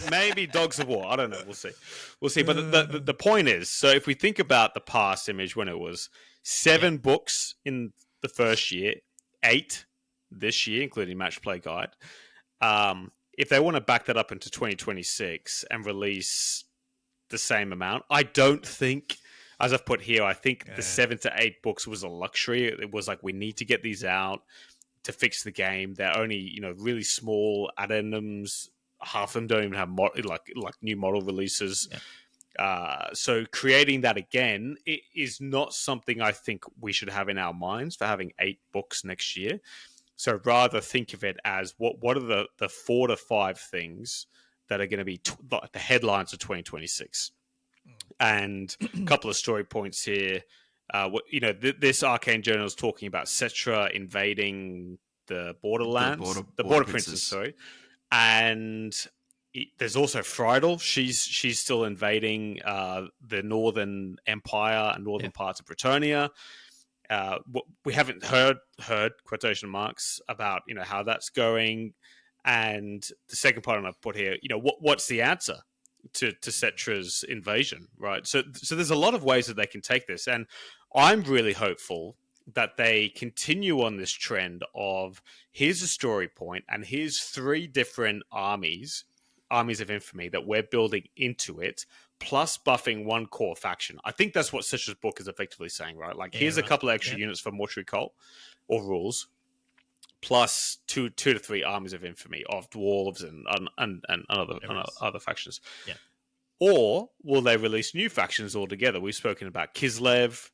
Maybe Dogs of War. I don't know. We'll see. But the point is, so if we think about the past image when it was 7 books in the first year, 8 this year, including Match Play Guide. If they want to back that up into 2026 and release the same amount, I don't think, as I've put here, I think the 7 to 8 books was a luxury. It was like, we need to get these out to fix the game. They're only, really small addendums. Half of them don't even have like new model releases. So creating that again is not something I think we should have in our minds for having 8 books next year. So rather think of it as what are the 4 to 5 things that are going to be the headlines of 2026. And a couple of story points here. This Arcane Journal is talking about Cetra invading the borderlands, the border princes, sorry. And there's also Friedel. She's still invading the Northern Empire and northern parts of Bretonnia. We haven't heard quotation marks about how that's going. And the second part I put here, what's the answer to Cetra's invasion, right? So there's a lot of ways that they can take this, and I'm really hopeful that they continue on this trend of here's a story point, and here's 3 different armies of infamy that we're building into it, plus buffing one core faction. I think that's what Cetra's book is effectively saying, right? Like, here's a couple of extra units for Mortuary Cult or rules, plus two to 3 armies of infamy of dwarves and other factions. Yeah. Or will they release new factions altogether? We've spoken about Kislev.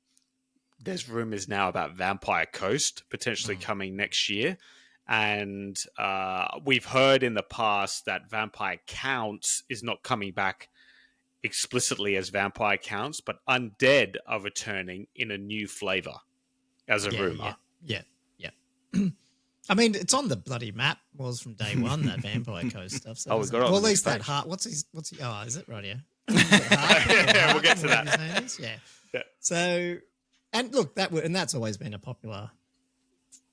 There's rumors now about Vampire Coast potentially coming next year. And we've heard in the past that Vampire Counts is not coming back explicitly as Vampire Counts, but Undead are returning in a new flavor as a rumor. Yeah. I mean, it's on the bloody map. Was from day one, that Vampire Coast stuff. So we got it. Well, at least that heart. What's he? Oh, is it right here? Yeah, we'll get to that. Yeah. So, and look, that's always been a popular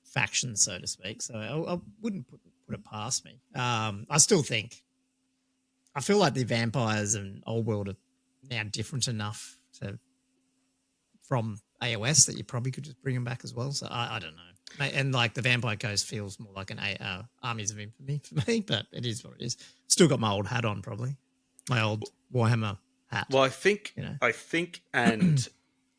faction, so to speak. So I wouldn't put it past me. I still think. I feel like the vampires and Old World are now different enough from AOS that you probably could just bring them back as well. So I don't know. And like the Vampire Coast feels more like an Armies of Infamy for me, but it is what it is. Still got my old hat on, probably my old Warhammer hat. Well, I think, and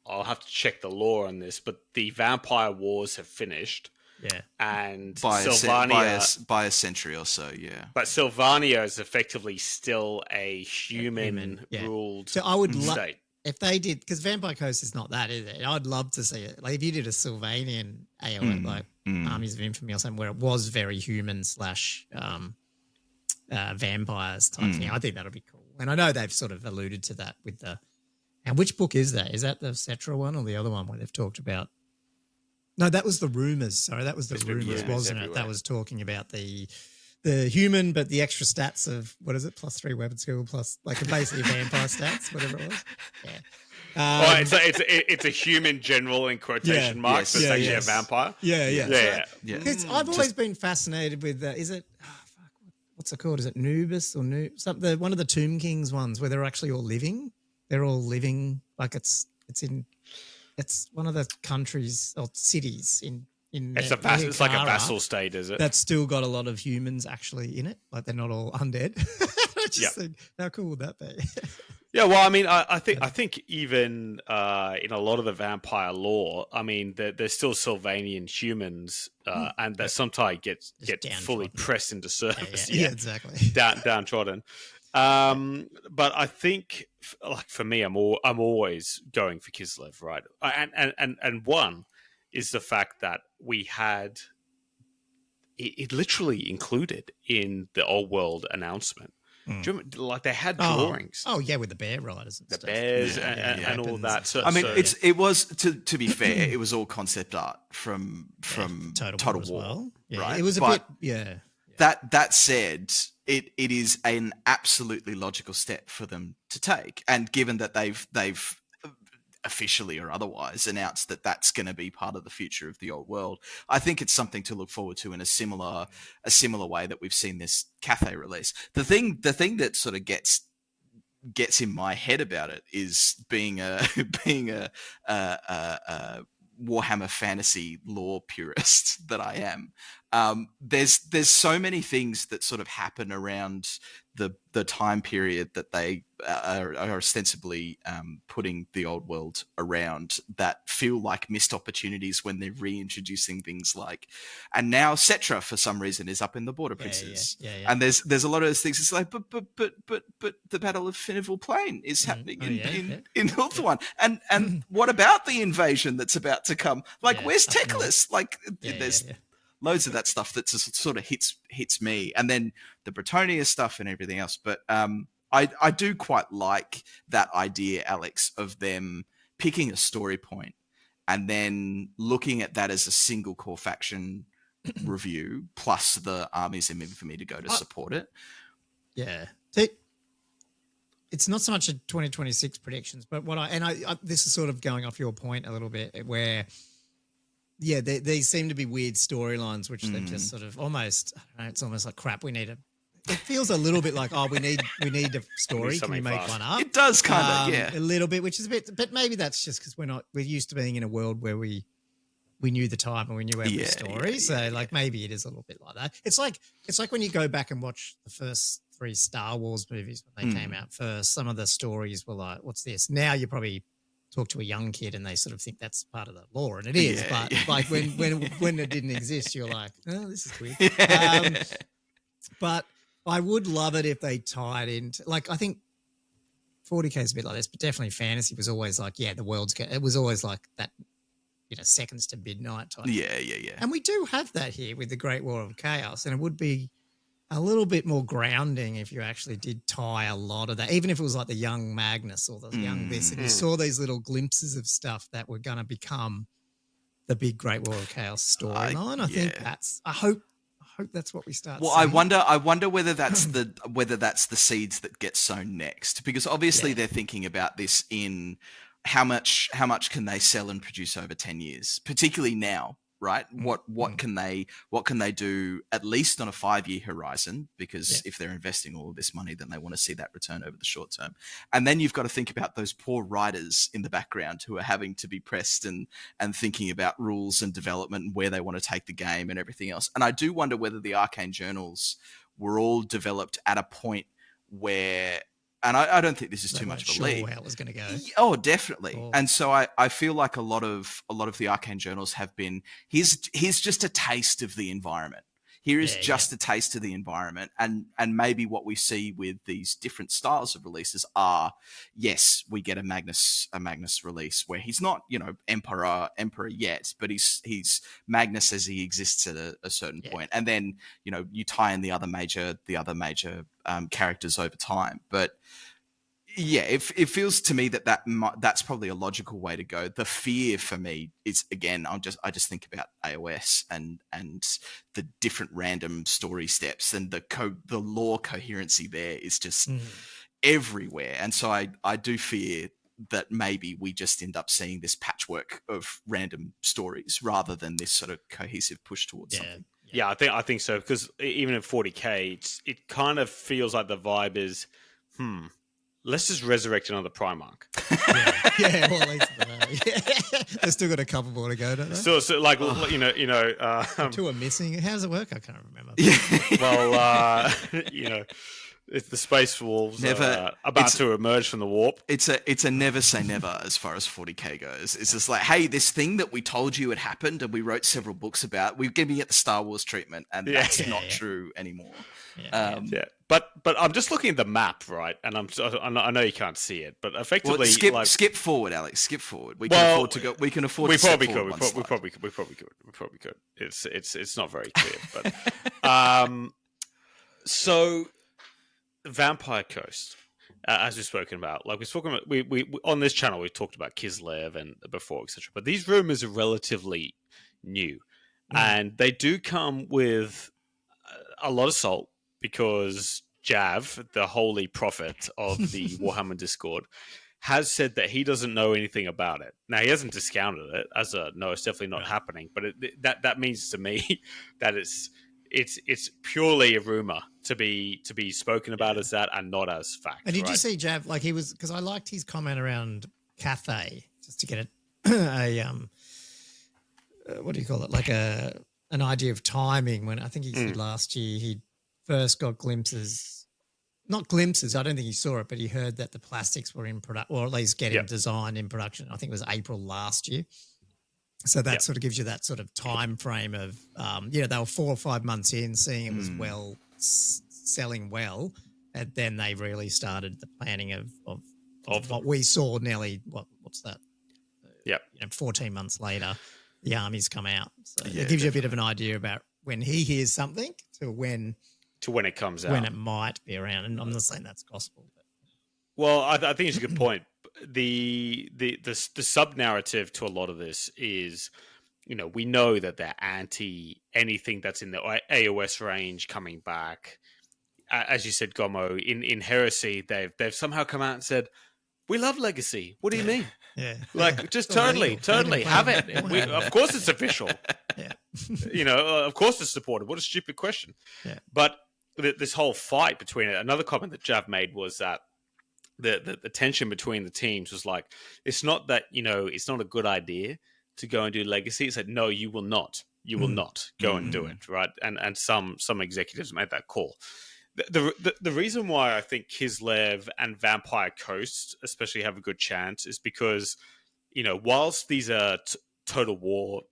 I'll have to check the lore on this, but the Vampire Wars have finished. Yeah, and by Sylvania by a century or so, yeah. But Sylvania is effectively still a human ruled so I would state. If they did, because Vampire Coast is not that, is it? I'd love to see it. Like if you did a Sylvanian AOS, Armies of Infamy or something, where it was very human / vampires type thing, I think that'll be cool. And I know they've sort of alluded to that with the. And which book is that? Is that the Cetra one or the other one where they've talked about? No, that was the Rumours. Sorry, that was the Rumours, wasn't it? That was talking about the human, but the extra stats of what is it? +3 weapon skill, plus like basically vampire stats, whatever it was. Yeah. It's a human general in quotation marks, but it's actually a vampire. Yeah. I've always been fascinated with is it? What's it called? Is it Nubis or one of the Tomb Kings ones where they're actually all living? They're all living like it's one of the countries or cities in it's like a vassal state, is it? That's still got a lot of humans actually in it. Like they're not all undead. I just think, how cool would that be? Yeah, well, I mean, I think even in a lot of the vampire lore, I mean, there's still Sylvanian humans, and that sometimes get fully pressed into service. Yeah, exactly. Downtrodden. But I think, like for me, I'm always going for Kislev, right? And one is the fact that we had it literally included in the Old World announcement. Do you remember, like they had drawings? Oh yeah, with the bear riders and stuff. Bears and all that. So, I mean, it was to be fair, it was all concept art from Total War, well. right? It was a bit, That said, it is an absolutely logical step for them to take, and given that they've officially or otherwise announced that that's going to be part of the future of the Old World, I think it's something to look forward to in a similar way that we've seen this Cathay release. The thing that sort of gets in my head about it is being a Warhammer fantasy lore purist that I am. There's so many things that sort of happen around the time period that they are ostensibly putting the Old World around that feel like missed opportunities when they're reintroducing things like, and now Cetra for some reason is up in the Border Princes, and there's a lot of those things. It's like, but the Battle of Finneval Plain is happening in Ulthuan, and what about the invasion that's about to come? Like, where's Teclis? Like, there's loads of that stuff that just sort of hits me, and then the Bretonnia stuff and everything else. But I do quite like that idea, Alex, of them picking a story point and then looking at that as a single core faction review plus the Armies of Infamy to go to support it. Yeah. See, it's not so much a 2026 predictions, but I this is sort of going off your point a little bit, where they seem to be weird storylines which they've just sort of almost, I don't know, it's almost like crap. It feels a little bit like, we need a story. Can you make one up? It does kind of, a little bit, which is a bit, but maybe that's just because we're used to being in a world where we knew the time and we knew every story. Maybe it is a little bit like that. It's like when you go back and watch the first 3 Star Wars movies when they came out first, some of the stories were like, what's this? Now you probably talk to a young kid and they sort of think that's part of the lore, and it is. Like when it didn't exist, you're like, oh, this is weird. But I would love it if they tied into, like, I think 40K is a bit like this, but definitely fantasy was always like, it was always like that, seconds to midnight type. Yeah. And we do have that here with the Great War of Chaos, and it would be a little bit more grounding if you actually did tie a lot of that, even if it was like the young Magnus or the young this, and you saw these little glimpses of stuff that were going to become the big Great War of Chaos storyline. I think I hope that's what we start. Well, seeing. I wonder whether that's the seeds that get sown next, because obviously they're thinking about this in how much can they sell and produce over 10 years, particularly now. Right? What can they do at least on a 5-year horizon? Because if they're investing all of this money, then they want to see that return over the short term. And then you've got to think about those poor writers in the background who are having to be pressed and thinking about rules and development and where they want to take the game and everything else. And I do wonder whether the Arcane journals were all developed at a point where, and I don't think this is too much of a leap. How it was going to go. Oh, definitely. And so I feel like a lot of the Arcane journals have been, here's just a taste of the environment. Here is just a taste of the environment. And maybe what we see with these different styles of releases are, yes, we get a Magnus release where he's not, emperor yet, but he's Magnus as he exists at a certain point. And then, you tie in the other major characters over time. But yeah, it feels to me that's probably a logical way to go. The fear for me is, again, I just think about AOS and the different random story steps, and the lore coherency there is just everywhere. And so I do fear that maybe we just end up seeing this patchwork of random stories rather than this sort of cohesive push towards something. Yeah, I think so, because even in 40K, it kind of feels like the vibe is, let's just resurrect another Primarch. Well, at least they've still got a couple more to go, don't they? So like, 2 are missing. How does it work? I can't remember. Well, it's the Space Wolves about to emerge from the warp. It's a never say never as far as 40K goes. It's just like, hey, this thing that we told you had happened and we wrote several books about, we're giving it the Star Wars treatment, and that's not true anymore. But I'm just looking at the map, right? And I know you can't see it, but effectively, skip forward, Alex. Skip forward. We can afford to go. We can afford. We probably could. We probably could. It's not very clear, but so Vampire Coast, as we've spoken about, like we've spoken about, we on this channel we've talked about Kislev and before, etc. But these rumors are relatively new, and they do come with a lot of salt, because Jav, the holy prophet of the Warhammer Discord, has said that he doesn't know anything about it. Now, he hasn't discounted it as no, it's definitely not happening. But that means to me that it's purely a rumor to be spoken about as that and not as fact. And did you see Jav? Like, he was, because I liked his comment around Cathay, just to get a what do you call it? Like an idea of timing. When I think he said last year he first got glimpses, not glimpses, I don't think he saw it, but he heard that the plastics were in production, or at least getting designed in production. I think it was April last year. So that sort of gives you that sort of time frame of, they were 4 or 5 months in, seeing it was selling well, and then they really started the planning of what we saw nearly, what's that? 14 months later, the armies come out. So it gives you a bit of an idea about when he hears something to when it comes out, when it might be around. And I'm not saying that's gospel. But. Well, I think it's a good point. The sub narrative to a lot of this is, we know that they're anti anything that's in the AOS range coming back, as you said, Gommo, in Heresy, they've somehow come out and said, "We love Legacy." What do you mean? Yeah. Like, just It's all totally, legal. They've been have playing it. Warhammer. Of course, it's official. Yeah. Of course, it's supported. What a stupid question. Yeah. But this whole fight between it. Another comment that Jav made was that the tension between the teams was like, it's not that it's not a good idea to go and do Legacy. It's like, no, you will not. You will not go and do it, right? And some executives made that call. The reason why I think Kislev and Vampire Coast especially have a good chance is because, whilst these are Total War,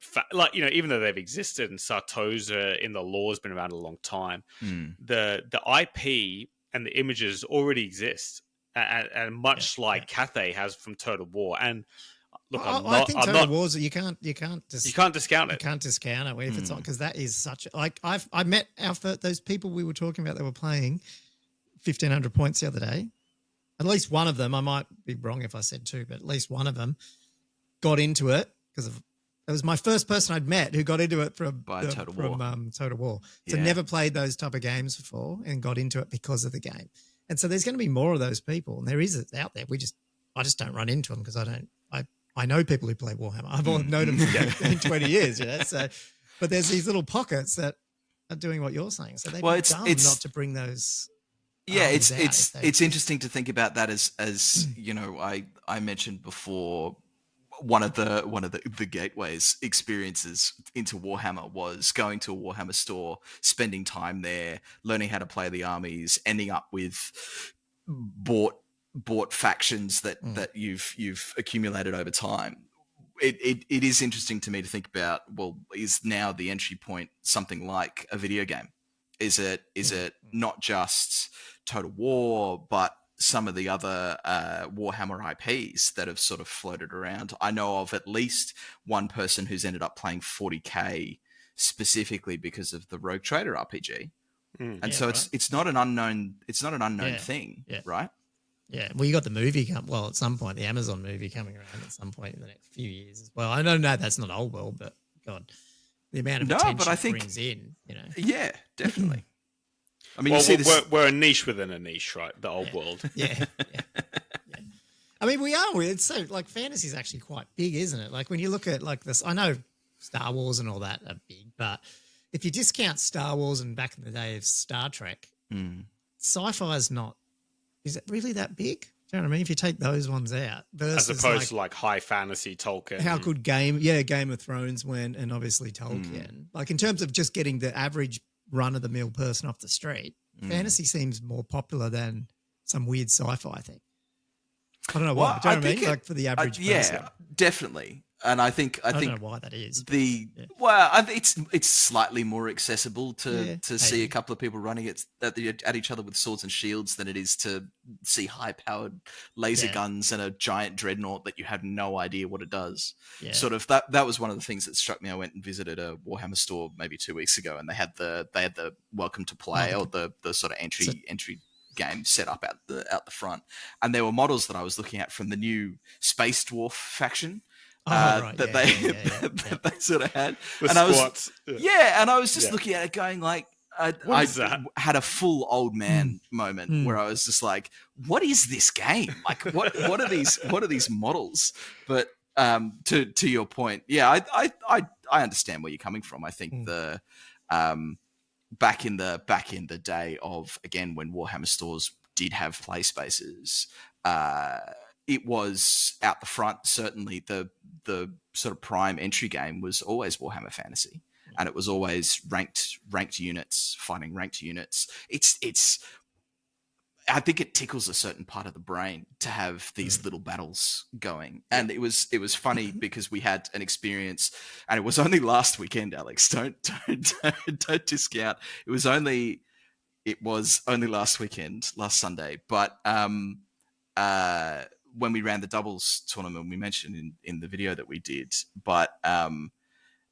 even though they've existed and Sartosa in the lore has been around a long time, the IP and the images already exist, and much like Cathay has from Total War. And look, I think Total Wars you can't discount it. You can't discount it If it's not, because that is such I met those people we were talking about that were playing 1,500 points the other day. At least one of them, I might be wrong if I said two, but at least one of them got into it because it was my first person I'd met who got into it from Total War. So never played those type of games before and got into it because of the game. And so there's going to be more of those people, and there is out there. I just don't run into them because I know people who play Warhammer. I've known them for 15, 20 years, So, but there's these little pockets that are doing what you're saying. So they'd be dumb not to bring those. Yeah, it's interesting to think about that as I mentioned before. One of the gateways experiences into Warhammer was going to a Warhammer store, spending time there, learning how to play the armies, ending up with bought factions that you've accumulated over time. It is interesting to me to think about, well, is now the entry point something like a video game? Is it not just Total War, but some of the other Warhammer IPs that have sort of floated around? I know of at least one person who's ended up playing 40k specifically because of the Rogue Trader RPG. And so it's not an unknown thing, right? Yeah, well, you got the movie at some point, the Amazon movie coming around at some point in the next few years as well. I don't know that's not Old World, but God, the amount of attention it brings in, Yeah, definitely. I mean, we're a niche within a niche, right? The Old World. Yeah. I mean, we are. It's so fantasy is actually quite big, isn't it? Like when you look at this, I know Star Wars and all that are big, but if you discount Star Wars and back in the day of Star Trek, sci-fi is not. Is it really that big? Do you know what I mean? If you take those ones out, as opposed to high fantasy Tolkien. How could Game of Thrones went, and obviously Tolkien. Like in terms of just getting the average run-of-the-mill person off the street, fantasy seems more popular than some weird sci-fi, I think. I don't know why. Do you know what I mean? Like for the average person. Yeah, definitely. And I think I don't know why that is. It's slightly more accessible to see a couple of people running at each other with swords and shields than it is to see high-powered laser guns and a giant dreadnought that you have no idea what it does. Yeah. Sort of that was one of the things that struck me. I went and visited a Warhammer store maybe 2 weeks ago, and they had the welcome to play or the sort of entry game set up out the front, and there were models that I was looking at from the new Space Dwarf faction. That they sort of had, and I was just looking at it, going like, I had a full old man moment where I was just like, "What is this game? Like, what are these models?" But to your point, I understand where you're coming from. I think the back in the day of, again, when Warhammer stores did have play spaces, it was out the front. Certainly the sort of prime entry game was always Warhammer Fantasy, and it was always ranked units, fighting ranked units. It's I think it tickles a certain part of the brain to have these little battles going. And it was funny because we had an experience, and it was only last weekend, Alex. Don't discount. It was only last weekend, last Sunday. But when we ran the doubles tournament, we mentioned in the video that we did, but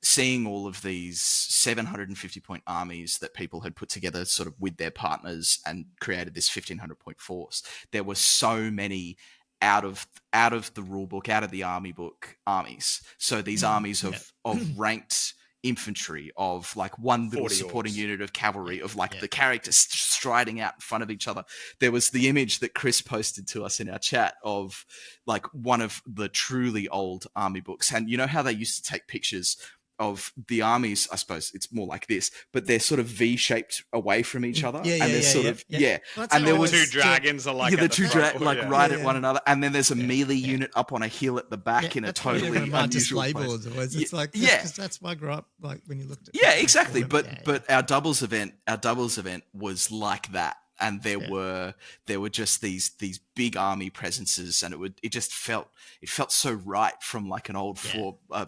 seeing all of these 750 point armies that people had put together sort of with their partners and created this 1,500 point force, there were so many out of the rule book, out of the army book armies. So these armies of ranked infantry, of like one little 40 supporting orcs. unit of cavalry, of like the characters striding out in front of each other. There was the image that Chris posted to us in our chat of like one of the truly old army books. And you know how they used to take pictures of the armies, I suppose it's more like this, but they're sort of V-shaped away from each other, and they're sort of Well, and there The was two dragons are like the at the two front, right at one another, and then there's a melee unit up on a hill at the back in a that's what I did totally with my unusual display place. boards. Always. It's like because that's why I grew up. Like when you looked at Exactly. before, But our doubles event was like that, and there were just these big army presences, and it just felt so right from like an old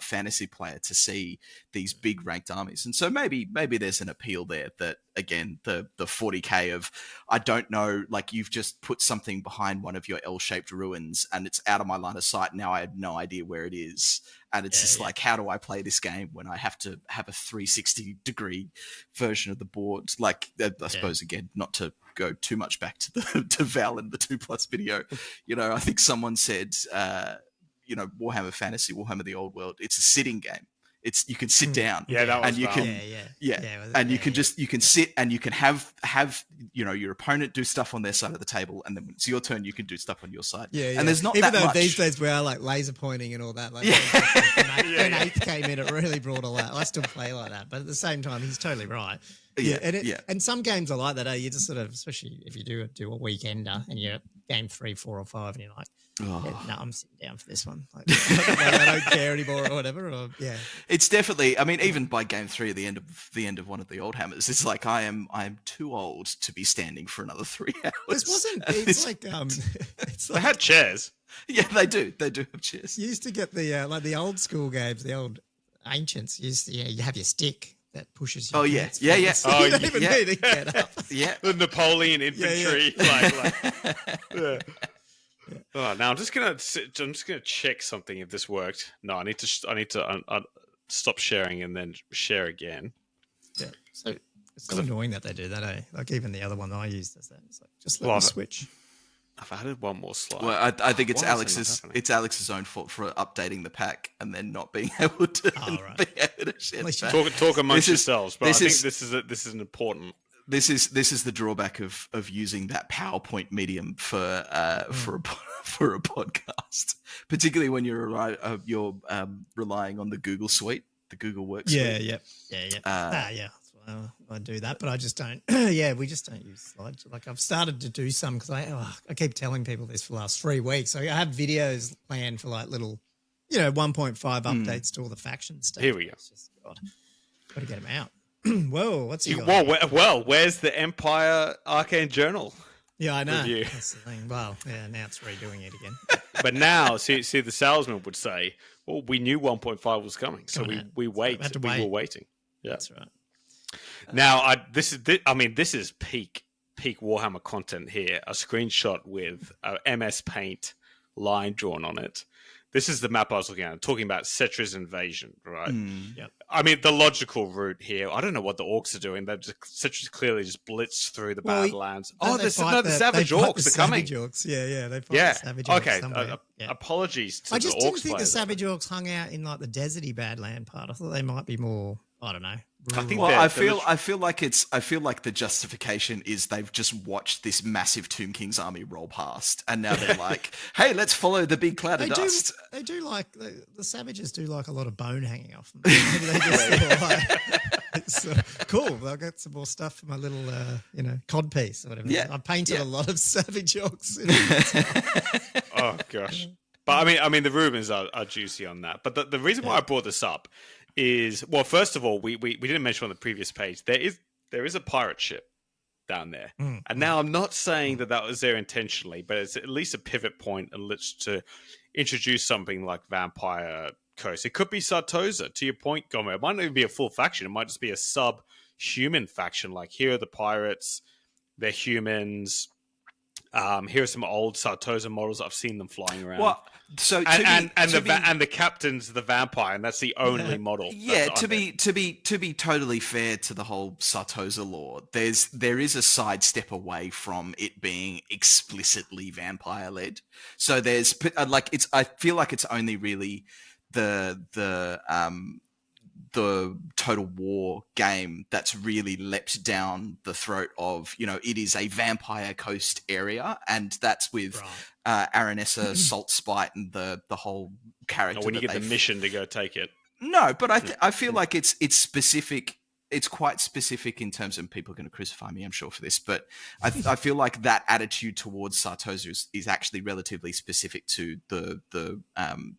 fantasy player to see these big ranked armies. And so maybe there's an appeal there that, again, the 40k of, I don't know, like you've just put something behind one of your L-shaped ruins and it's out of my line of sight. Now I have no idea where it is. And it's just like, how do I play this game when I have to have a 360 degree version of the board? Like, I suppose, again, not to go too much back to Val and the 2+ video, you know, I think someone said, you know, Warhammer Fantasy, Warhammer the Old World, it's a sitting game. You can sit down, and you can, and you can sit and you can have you know, your opponent do stuff on their side of the table, and then when it's your turn, you can do stuff on your side. And there's not even that though much. these days we are like laser pointing and all that. Like when 8th came in, it really brought all that. I still play like that, but at the same time, he's totally right. And some games are like that. You just sort of, especially if you do a weekender and you're game 3, 4, or 5, and you're like, no, I'm sitting down for this one. Like, I don't care anymore or whatever. It's definitely. I mean, even by game 3, at the end of one of the old hammers, it's like I am too old to be standing for another 3 hours. This wasn't. It's like they had chairs. Yeah, they do. They do have chairs. You used to get the like the old school games, the old ancients. You have your stick that pushes you. Oh yeah. You don't even need to get up. The Napoleon infantry. Oh, now I'm just gonna check something if this worked. No, I need to stop sharing and then share again. Yeah. So it's so annoying that they do that. Like even the other one that I used does that. It's like just let me switch. I've added one more slide. Well, I think it's Alex's own fault for updating the pack and then not being able to share. Talk amongst yourselves, but I think this is an important. This is the drawback of using that PowerPoint medium for a podcast, particularly when you're relying on the Google Suite, the Google Workspace. Yeah. I do that, but I just don't. We just don't use slides. Like I've started to do some because I keep telling people this for the last 3 weeks. So I have videos planned for like little, 1.5 updates to all the faction stuff. Here we go. It's just, God, got to get them out. Whoa, what's he got? Well, where's the Empire Arcane Journal? Yeah, I know. Review? That's the thing. Well, now it's redoing it again. But now, see, the salesman would say, "Well, we knew 1.5 was coming, so we wait. We were waiting." Yeah, that's right. Now, this is peak Warhammer content here. A screenshot with a MS Paint line drawn on it. This is the map I was looking at, talking about Cetra's invasion, right? Yep. I mean, the logical route here, I don't know what the orcs are doing. Cetra's clearly just blitzed through the Badlands. The Savage orcs are coming. Savage orcs, they fight the Savage orcs somewhere. Apologies to I just the didn't orcs think the players. Savage orcs hung out in like the deserty Badland part. I thought they might be more, I don't know. I think I feel like the justification is they've just watched this massive Tomb King's army roll past, and now they're like, "Hey, let's follow the big cloud of dust." They do like the Savages do like a lot of bone hanging off them. Maybe they just it's cool. I'll get some more stuff for my little cod piece or whatever. I painted a lot of Savage orcs. Oh gosh. But I mean, the rumors are juicy on that. But the reason why I brought this up is, well, first of all, we didn't mention on the previous page, there is a pirate ship down there. And now I'm not saying that was there intentionally, but it's at least a pivot point and let's to introduce something like Vampire Coast. It could be Sartosa, to your point, Gommo. It might not even be a full faction. It might just be a sub-human faction. Like, here are the pirates, they're humans. Here are some old Sartosa models. I've seen them flying around. Well, so the captain's the vampire, and that's the only model. Yeah, to be totally fair to the whole Sartosa lore, there is a sidestep away from it being explicitly vampire led. So there's I feel like it's only really the Total War game that's really leapt down the throat of, it is a Vampire Coast area, and that's with Aranessa, Salt Spite, and the whole character. When you get the mission to go take it. No, but I feel like it's specific. It's quite specific in terms of, people are going to crucify me, I'm sure, for this, but I feel like that attitude towards Sartosa is actually relatively specific to the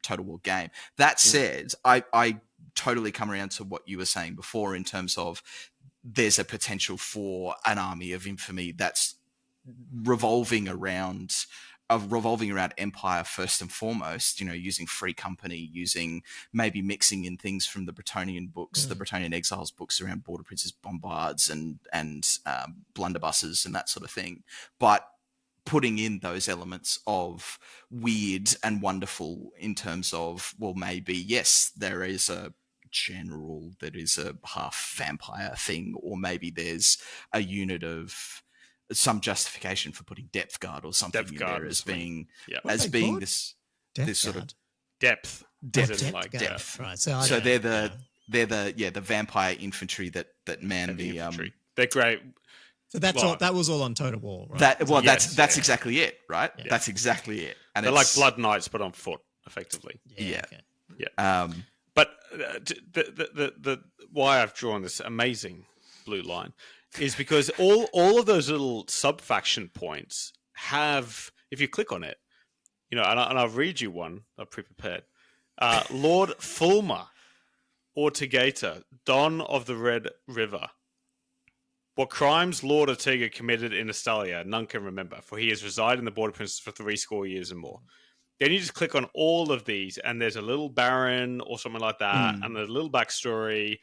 Total War game. That said, I totally come around to what you were saying before in terms of there's a potential for an army of infamy that's revolving around Empire first and foremost, using Free Company, maybe mixing in things from the Bretonnian books, the Bretonnian Exiles books around Border Princes, Bombards, and blunderbusses and that sort of thing. But putting in those elements of weird and wonderful in terms of, well, maybe, yes, there is a general that is a half vampire thing, or maybe there's a unit of some justification for putting depth guard or something in there as being this sort of depth. Right. So they're the vampire infantry that man the infantry. They're great. So that's all. That was all on Total War, right? That's exactly it, right? Yeah. That's exactly it. And they're like Blood Knights, but on foot, effectively. Yeah. Okay. Yeah. But the why I've drawn this amazing blue line is because all of those little sub-faction points have, if you click on it, and I'll read you one, I've pre-prepared. Lord Fulmer, Ortegator, Don of the Red River. What crimes Lord Ortega committed in Estalia, none can remember, for he has resided in the Border Princes for 70 years and more. Then you just click on all of these, and there's a little baron or something like that, and a little backstory.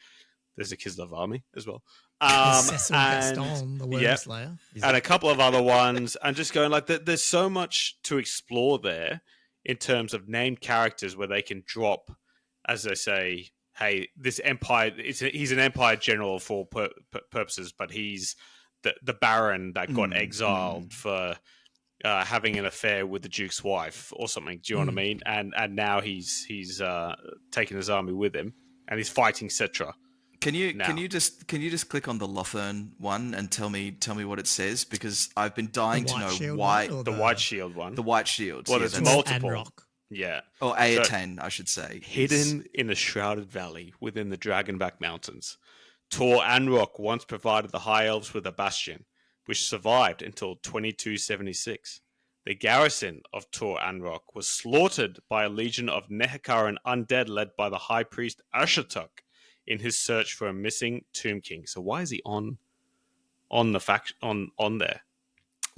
There's a Kislev army as well. Gaston, the Worm Slayer. And a couple of other ones, and just going like, there's so much to explore there in terms of named characters where they can drop, as they say, hey, this empire, he's an empire general for purposes, but he's the baron that got exiled for having an affair with the Duke's wife or something. Do you know what I mean? And now he's taking his army with him, and he's fighting Cetra. Can you just click on the Lothern one and tell me what it says, because I've been dying to know why the White Shield one. The White Shield. Well, there's multiple. Anrock. Yeah. Or Aetan, I should say. Hidden in a shrouded valley within the Dragonback Mountains, Tor Anrock once provided the High Elves with a bastion, which survived until 2276. The garrison of Tor Anrock was slaughtered by a legion of Nehekaran undead led by the High Priest Ashatuk in his search for a missing Tomb King. So why is he on there?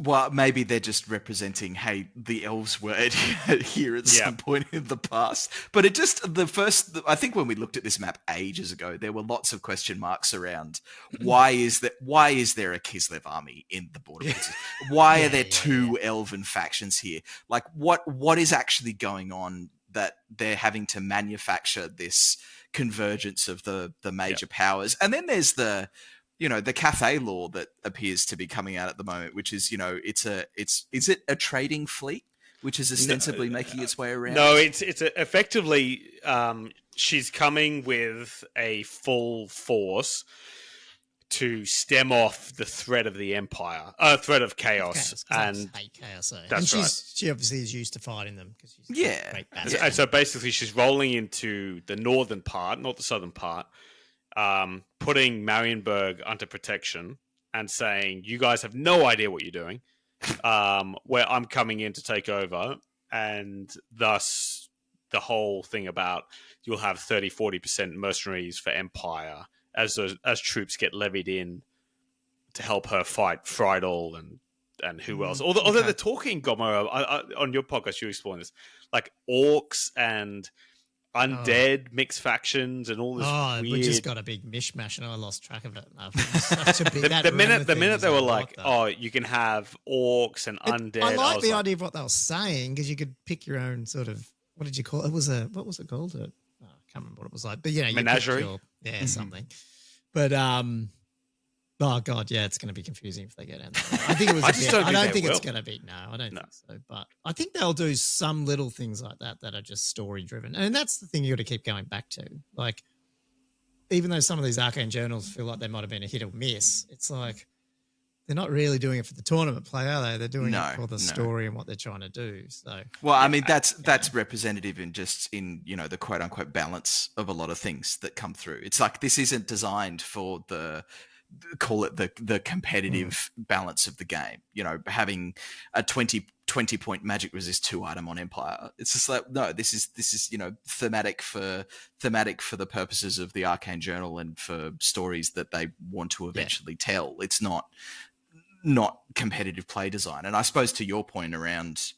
Well, maybe they're just representing, hey, the elves were here at some point in the past. But I think when we looked at this map ages ago, there were lots of question marks around why is there a Kislev army in the Border Princes? Why are there two elven factions here? Like, what is actually going on that they're having to manufacture this convergence of the major powers? And then there's the Cathay law that appears to be coming out at the moment, which is, is it a trading fleet, which is ostensibly making its way around? No, it's effectively, she's coming with a full force to stem off the threat of the Empire, threat of chaos. And chaos. That's and right. She obviously is used to fighting them. And so basically she's rolling into the northern part, not the southern part, putting Marienburg under protection and saying, you guys have no idea what you're doing, where I'm coming in to take over. And thus the whole thing about you'll have 30-40% mercenaries for Empire as troops get levied in to help her fight Friedel and who else. Although they're talking, Gommo, on your podcast, you exploring this, like orcs and undead mixed factions and all this weird... we just got a big mishmash and I lost track of it. The minute they were like, you can have orcs and undead. I like the idea of what they were saying, because you could pick your own sort of, what did you call it? What was it called? I can't remember what it was like. But menagerie? Something. But oh god, yeah, it's going to be confusing if they get in there. I think it was. I don't think it's going to be. No, I don't think so. But I think they'll do some little things like that are just story driven, and that's the thing you got to keep going back to. Like, even though some of these arcane journals feel like they might have been a hit or miss, it's like they're not really doing it for the tournament play, are they? They're doing it for the story and what they're trying to do. So, well, I mean, that's representative in just in, you know, the quote unquote balance of a lot of things that come through. It's like this isn't designed for call it the competitive balance of the game. You know, having a 20 point magic resist 2 item on Empire. It's just like, no, this is, you know, thematic for the purposes of the Arcane Journal and for stories that they want to eventually tell. It's not competitive play design. And I suppose to your point around,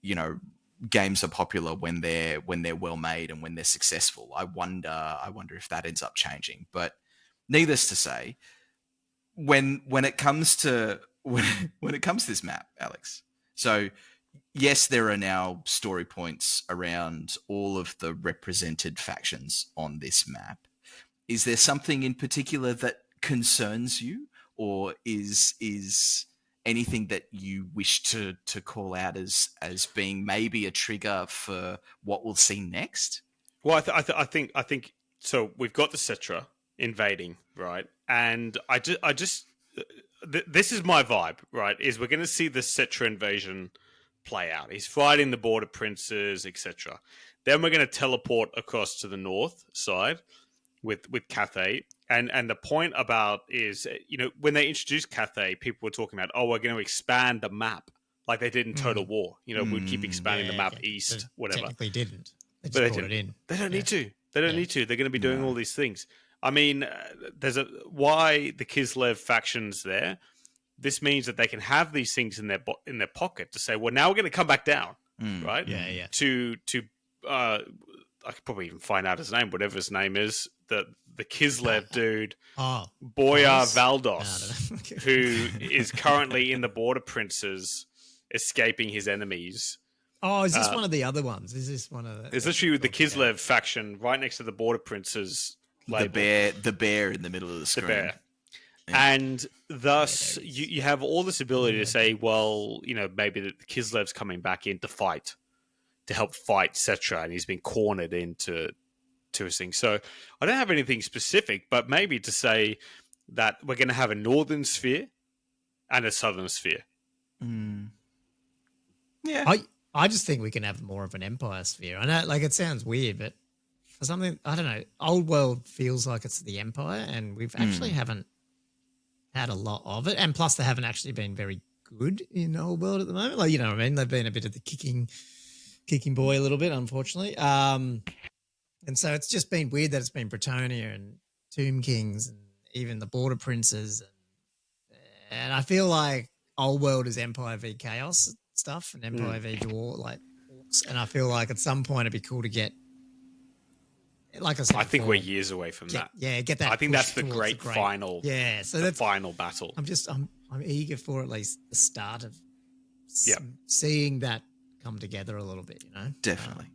you know, games are popular when they're well made and when they're successful. I wonder if that ends up changing. But needless to say, when it comes to this map, Alex, so yes, there are now story points around all of the represented factions on this map. Is there something in particular that concerns you, or is anything that you wish to call out as being maybe a trigger for what we'll see next? Well, I think so. We've got the Cetra invading, right? And this is my vibe, right? Is we're going to see the Cetra invasion play out. He's fighting the border princes, etc. Then we're going to teleport across to the north side with Cathay. And the point about is, you know, when they introduced Cathay, people were talking about, we're going to expand the map like they did in Total War. You know, we'd keep expanding the map east, They whatever. technically didn't. They But just they brought it in. They don't need to. They don't need to. They're going to be doing all these things. I mean, why the Kislev faction's there. This means that they can have these things in their pocket to say, well, now we're going to come back down, right? Yeah. I could probably even find out his name, whatever his name is. The Kislev dude, Boyar Valdos, who is currently in the Border Princes, escaping his enemies. Oh, is this one of the other ones? Is this one of the... It's literally the Kislev faction right next to the Border Princes label. The bear in the middle of the screen. The bear. Yeah. And thus, you have all this ability to say, well, you know, maybe the Kislev's coming back in to help fight Cetra, and he's been cornered into his thing. So I don't have anything specific, but maybe to say that we're going to have a northern sphere and a southern sphere. Yeah. I just think we can have more of an empire sphere. I know, like, it sounds weird, but for something, I don't know, Old World feels like it's the empire, and we've actually haven't had a lot of it. And plus, they haven't actually been very good in Old World at the moment. Like, you know what I mean? They've been a bit of the kicking boy a little bit, unfortunately. And so it's just been weird that it's been Bretonia and Tomb Kings and even the Border Princes. And I feel like Old World is Empire v Chaos stuff and Empire v Dwarf, like orcs. And I feel like at some point it'd be cool to get, like I said, I think we're years away from that. Yeah, get that. I think that's the great final. Yeah, so that's the final battle. I'm eager for at least the start of seeing that come together a little bit. You know, definitely.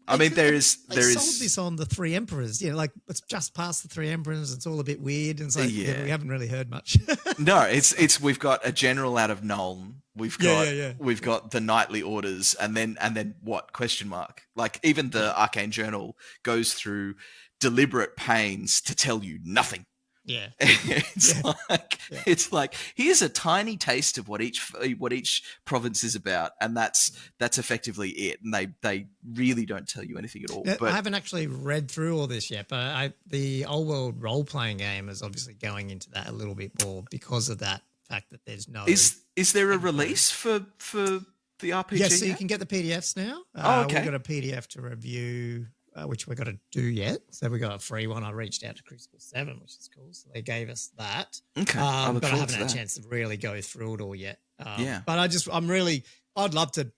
I mean, they sold this on the Three Emperors. You know, like it's just past the Three Emperors. It's all a bit weird, and it's like we haven't really heard much. No, it's we've got a general out of Nuln. We've got the knightly orders, and then what? Question mark. Like even the Arcane Journal goes through deliberate pains to tell you nothing. Yeah, it's like here's a tiny taste of what each province is about, and that's effectively it. And they really don't tell you anything at all. But I haven't actually read through all this yet. But the Old World role playing game is obviously going into that a little bit more because of that fact that there's no. Is there a release for the RPG? Yes, so you can get the PDFs now. Okay. We've got a PDF to review. Which we've got to do yet. So we got a free one. I reached out to Crucible 7, which is cool. So they gave us that. Okay. But I haven't had a chance to really go through it all yet. But I'd love to,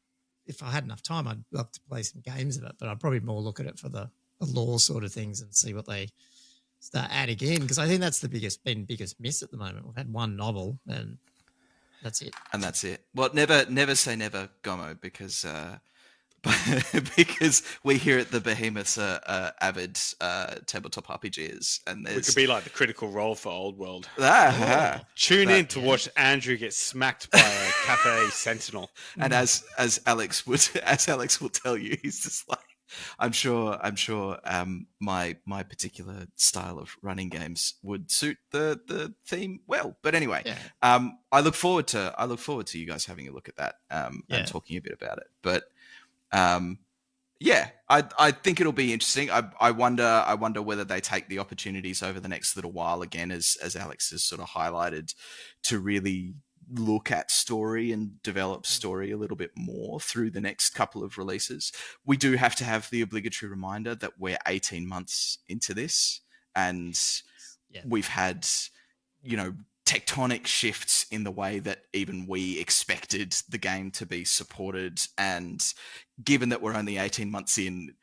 if I had enough time, I'd love to play some games of it, but I'd probably more look at it for the lore sort of things and see what they start adding in. Because I think that's the biggest miss at the moment. We've had one novel and that's it. Well, never say never, Gommo, because we here at the Behemoths are avid tabletop RPGers, and we could be like the Critical Role for Old World. Tune in to watch Andrew get smacked by a Cathay Sentinel. And as Alex will tell you, he's just like, I'm sure. My particular style of running games would suit the theme well. But anyway, Yeah. I look forward to you guys having a look at that Yeah. and talking a bit about it. But yeah, I think it'll be interesting. I wonder whether they take the opportunities over the next little while again, as Alex has sort of highlighted, to really look at story and develop story a little bit more through the next couple of releases. We do have to have the obligatory reminder that we're 18 months into this, and Yeah. we've had, tectonic shifts in the way that even we expected the game to be supported. And given that we're only 18 months in,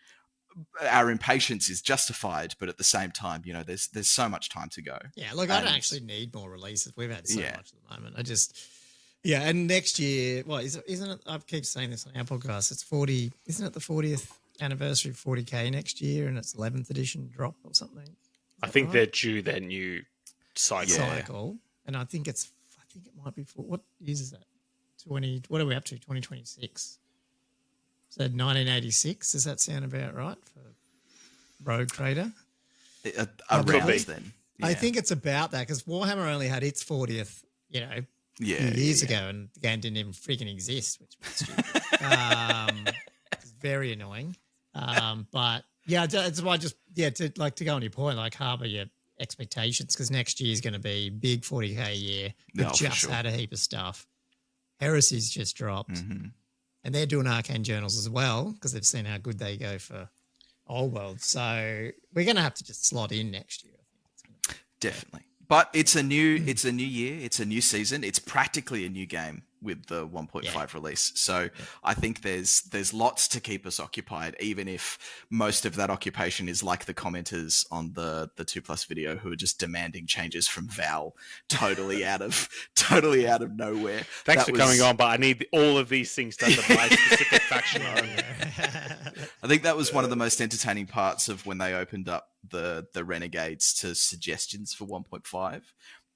our impatience is justified, but at the same time, there's so much time to go. Yeah, look, I don't actually need more releases. We've had so Yeah. much at the moment. And next year, well, isn't it? I keep saying this on our podcast. It's 40. Isn't it the 40th anniversary of 40K next year, and it's 11th edition drop or something? I think they're due their new cycle. And I think it might be for what years is that? 20. What are we up to? 2026. So 1986. Does that sound about right for Rogue Trader? Around then. I think it's about that because Warhammer only had its 40th, a few years ago, and the game didn't even freaking exist, which was stupid. It's very annoying. But yeah, that's why to go on your point, like harbour your expectations, because next year is going to be big 40K year. We've just had a heap of stuff. Heresy's just dropped. Mm-hmm. And they're doing Arcane Journals as well because they've seen how good they go for Old World. So we're going to have to just slot in next year. I think definitely. But it's a new year. It's a new season. It's practically a new game with the 1.5 release. So I think there's lots to keep us occupied, even if most of that occupation is like the commenters on the 2+ video who are just demanding changes from Val totally out of nowhere. Thanks for coming on, but I need all of these things done to my specific faction. I think that was one of the most entertaining parts of when they opened up the Renegades to suggestions for 1.5.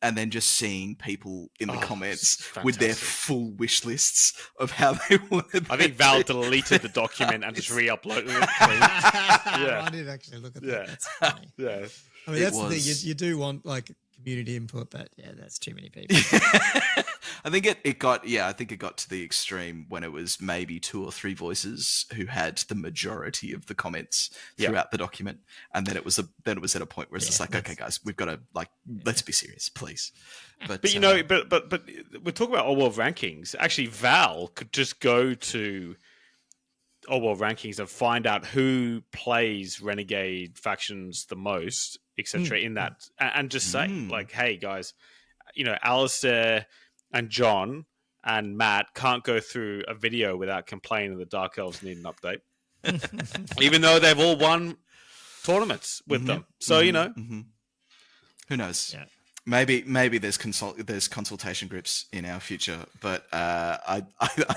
And then just seeing people in the comments with their full wish lists of how they wanted. I think Val deleted the document and just re-uploaded it. Yeah. I did actually look at that. Yeah. That's funny. Yeah. I mean, that's the thing. You do want like community input, but that's too many people. I think it got to the extreme when it was maybe 2 or 3 voices who had the majority of the comments throughout the document, and then it was at a point where it's just like, okay, guys, we've got to let's be serious, please. But but we're talking about Old World rankings. Actually, Val could just go to Old World rankings and find out who plays Renegade factions the most, etc. In that, and just say like, hey guys, Alistair and John and Matt can't go through a video without complaining the Dark Elves need an update, even though they've all won tournaments with them. So who knows? Yeah. Maybe there's consultation groups in our future, but I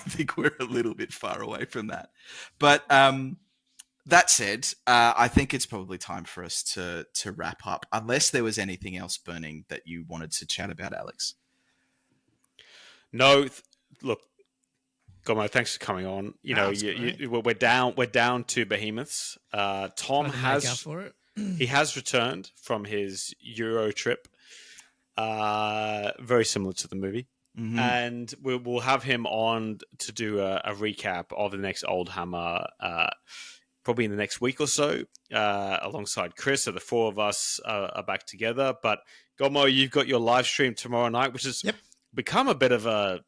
think we're a little bit far away from that. But that said, I think it's probably time for us to wrap up, unless there was anything else burning that you wanted to chat about, Alex. No, look, Gommo, thanks for coming on. We're down to Behemoths. Tom has he has returned from his Euro trip, very similar to the movie, and we'll have him on to do a recap of the next Old Hammer, probably in the next week or so, alongside Chris. So the 4 of us are back together. But Gommo, you've got your live stream tomorrow night, which has become a bit of a,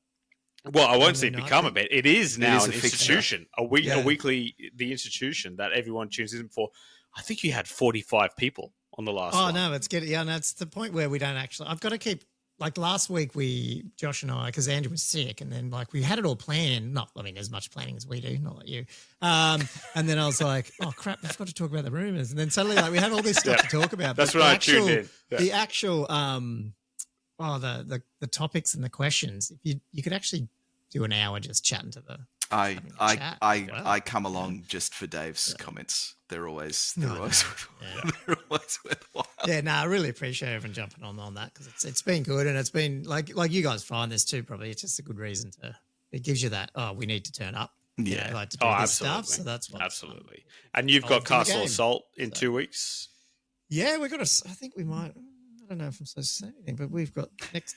well, I won't say become a bit. It is now an institution, the institution that everyone tunes in for. I think you had 45 people on the last one. Oh, no, it's getting, it's the point where we don't actually, I've got to keep, like last week Josh and I, because Andrew was sick, and then we had it all planned. As much planning as we do, not like you. And then I was like, oh crap, I've got to talk about the rumors. And then suddenly we had all this stuff to talk about. That's when I tuned in. Yeah. The actual, the topics and the questions, if you could actually do an hour just chatting to the I come along just for Dave's comments. They're always worthwhile. Yeah, no, I really appreciate everyone jumping on that, because it's been good, and it's been like you guys find this too. Probably it's just a good reason it gives you that. Oh, we need to turn up. Yeah. like to do this stuff. So that's what. Absolutely. And you've involved got in the Castle game. Assault in So- 2 weeks. Yeah, we've got I think we might. I don't know if I'm supposed to say anything, but we've got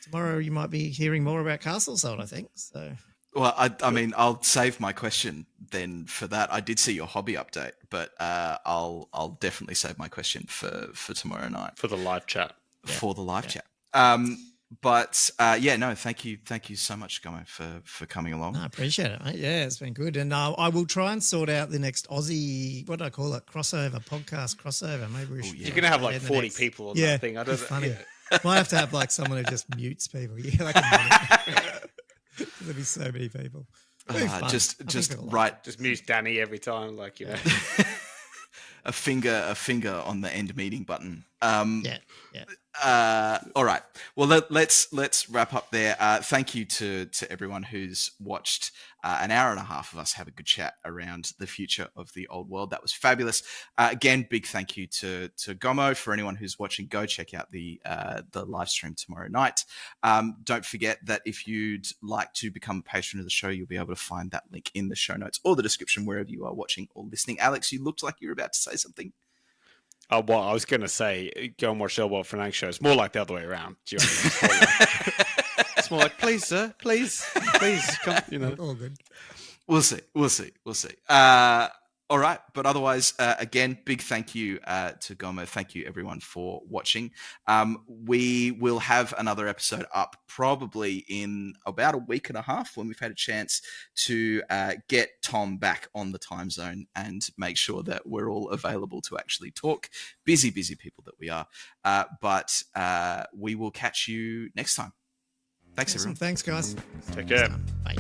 tomorrow. You might be hearing more about Castle Assault, I think. So. Well, I mean, I'll save my question then for that. I did see your hobby update, but I'll definitely save my question for tomorrow night For the live chat. for the live Yeah. chat. But no, thank you so much, Gommo, for coming along. No, I appreciate it, mate. Yeah, it's been good. And I will try and sort out the next Aussie, what do I call it? Podcast crossover. Maybe we should. yeah. You're going to have like in the 40 next- people on Yeah, that thing. I don't it's know. funny. Yeah. Might have to have like someone who just mutes people. Yeah, like a minute. There'll be so many people. It'll be fun. Just I think it'll right, Just mute Danny every time, like, you know. a finger on the end meeting button. Yeah, yeah. All right. Well, let's wrap up there. Thank you to everyone who's watched an hour and a half of us have a good chat around the future of the old world. That was fabulous. Again, big thank you to Gommo. For anyone who's watching, go check out the live stream tomorrow night. Don't forget that if you'd like to become a patron of the show, you'll be able to find that link in the show notes or the description wherever you are watching or listening. Alex, you looked like you were about to say something. Well, I was going to say, go and watch the Old World Fanatics show. It's more like the other way around. Do you know what I mean? It's more like, please, sir, please, come, you know. All good. We'll see. All right. But otherwise, again, big thank you to Gommo. Thank you, everyone, for watching. We will have another episode up probably in about a week and a half when we've had a chance to get Tom back on the time zone and make sure that we're all available to actually talk. Busy people that we are. But we will catch you next time. Thanks, Awesome. everyone. Thanks, guys. Take care. Bye.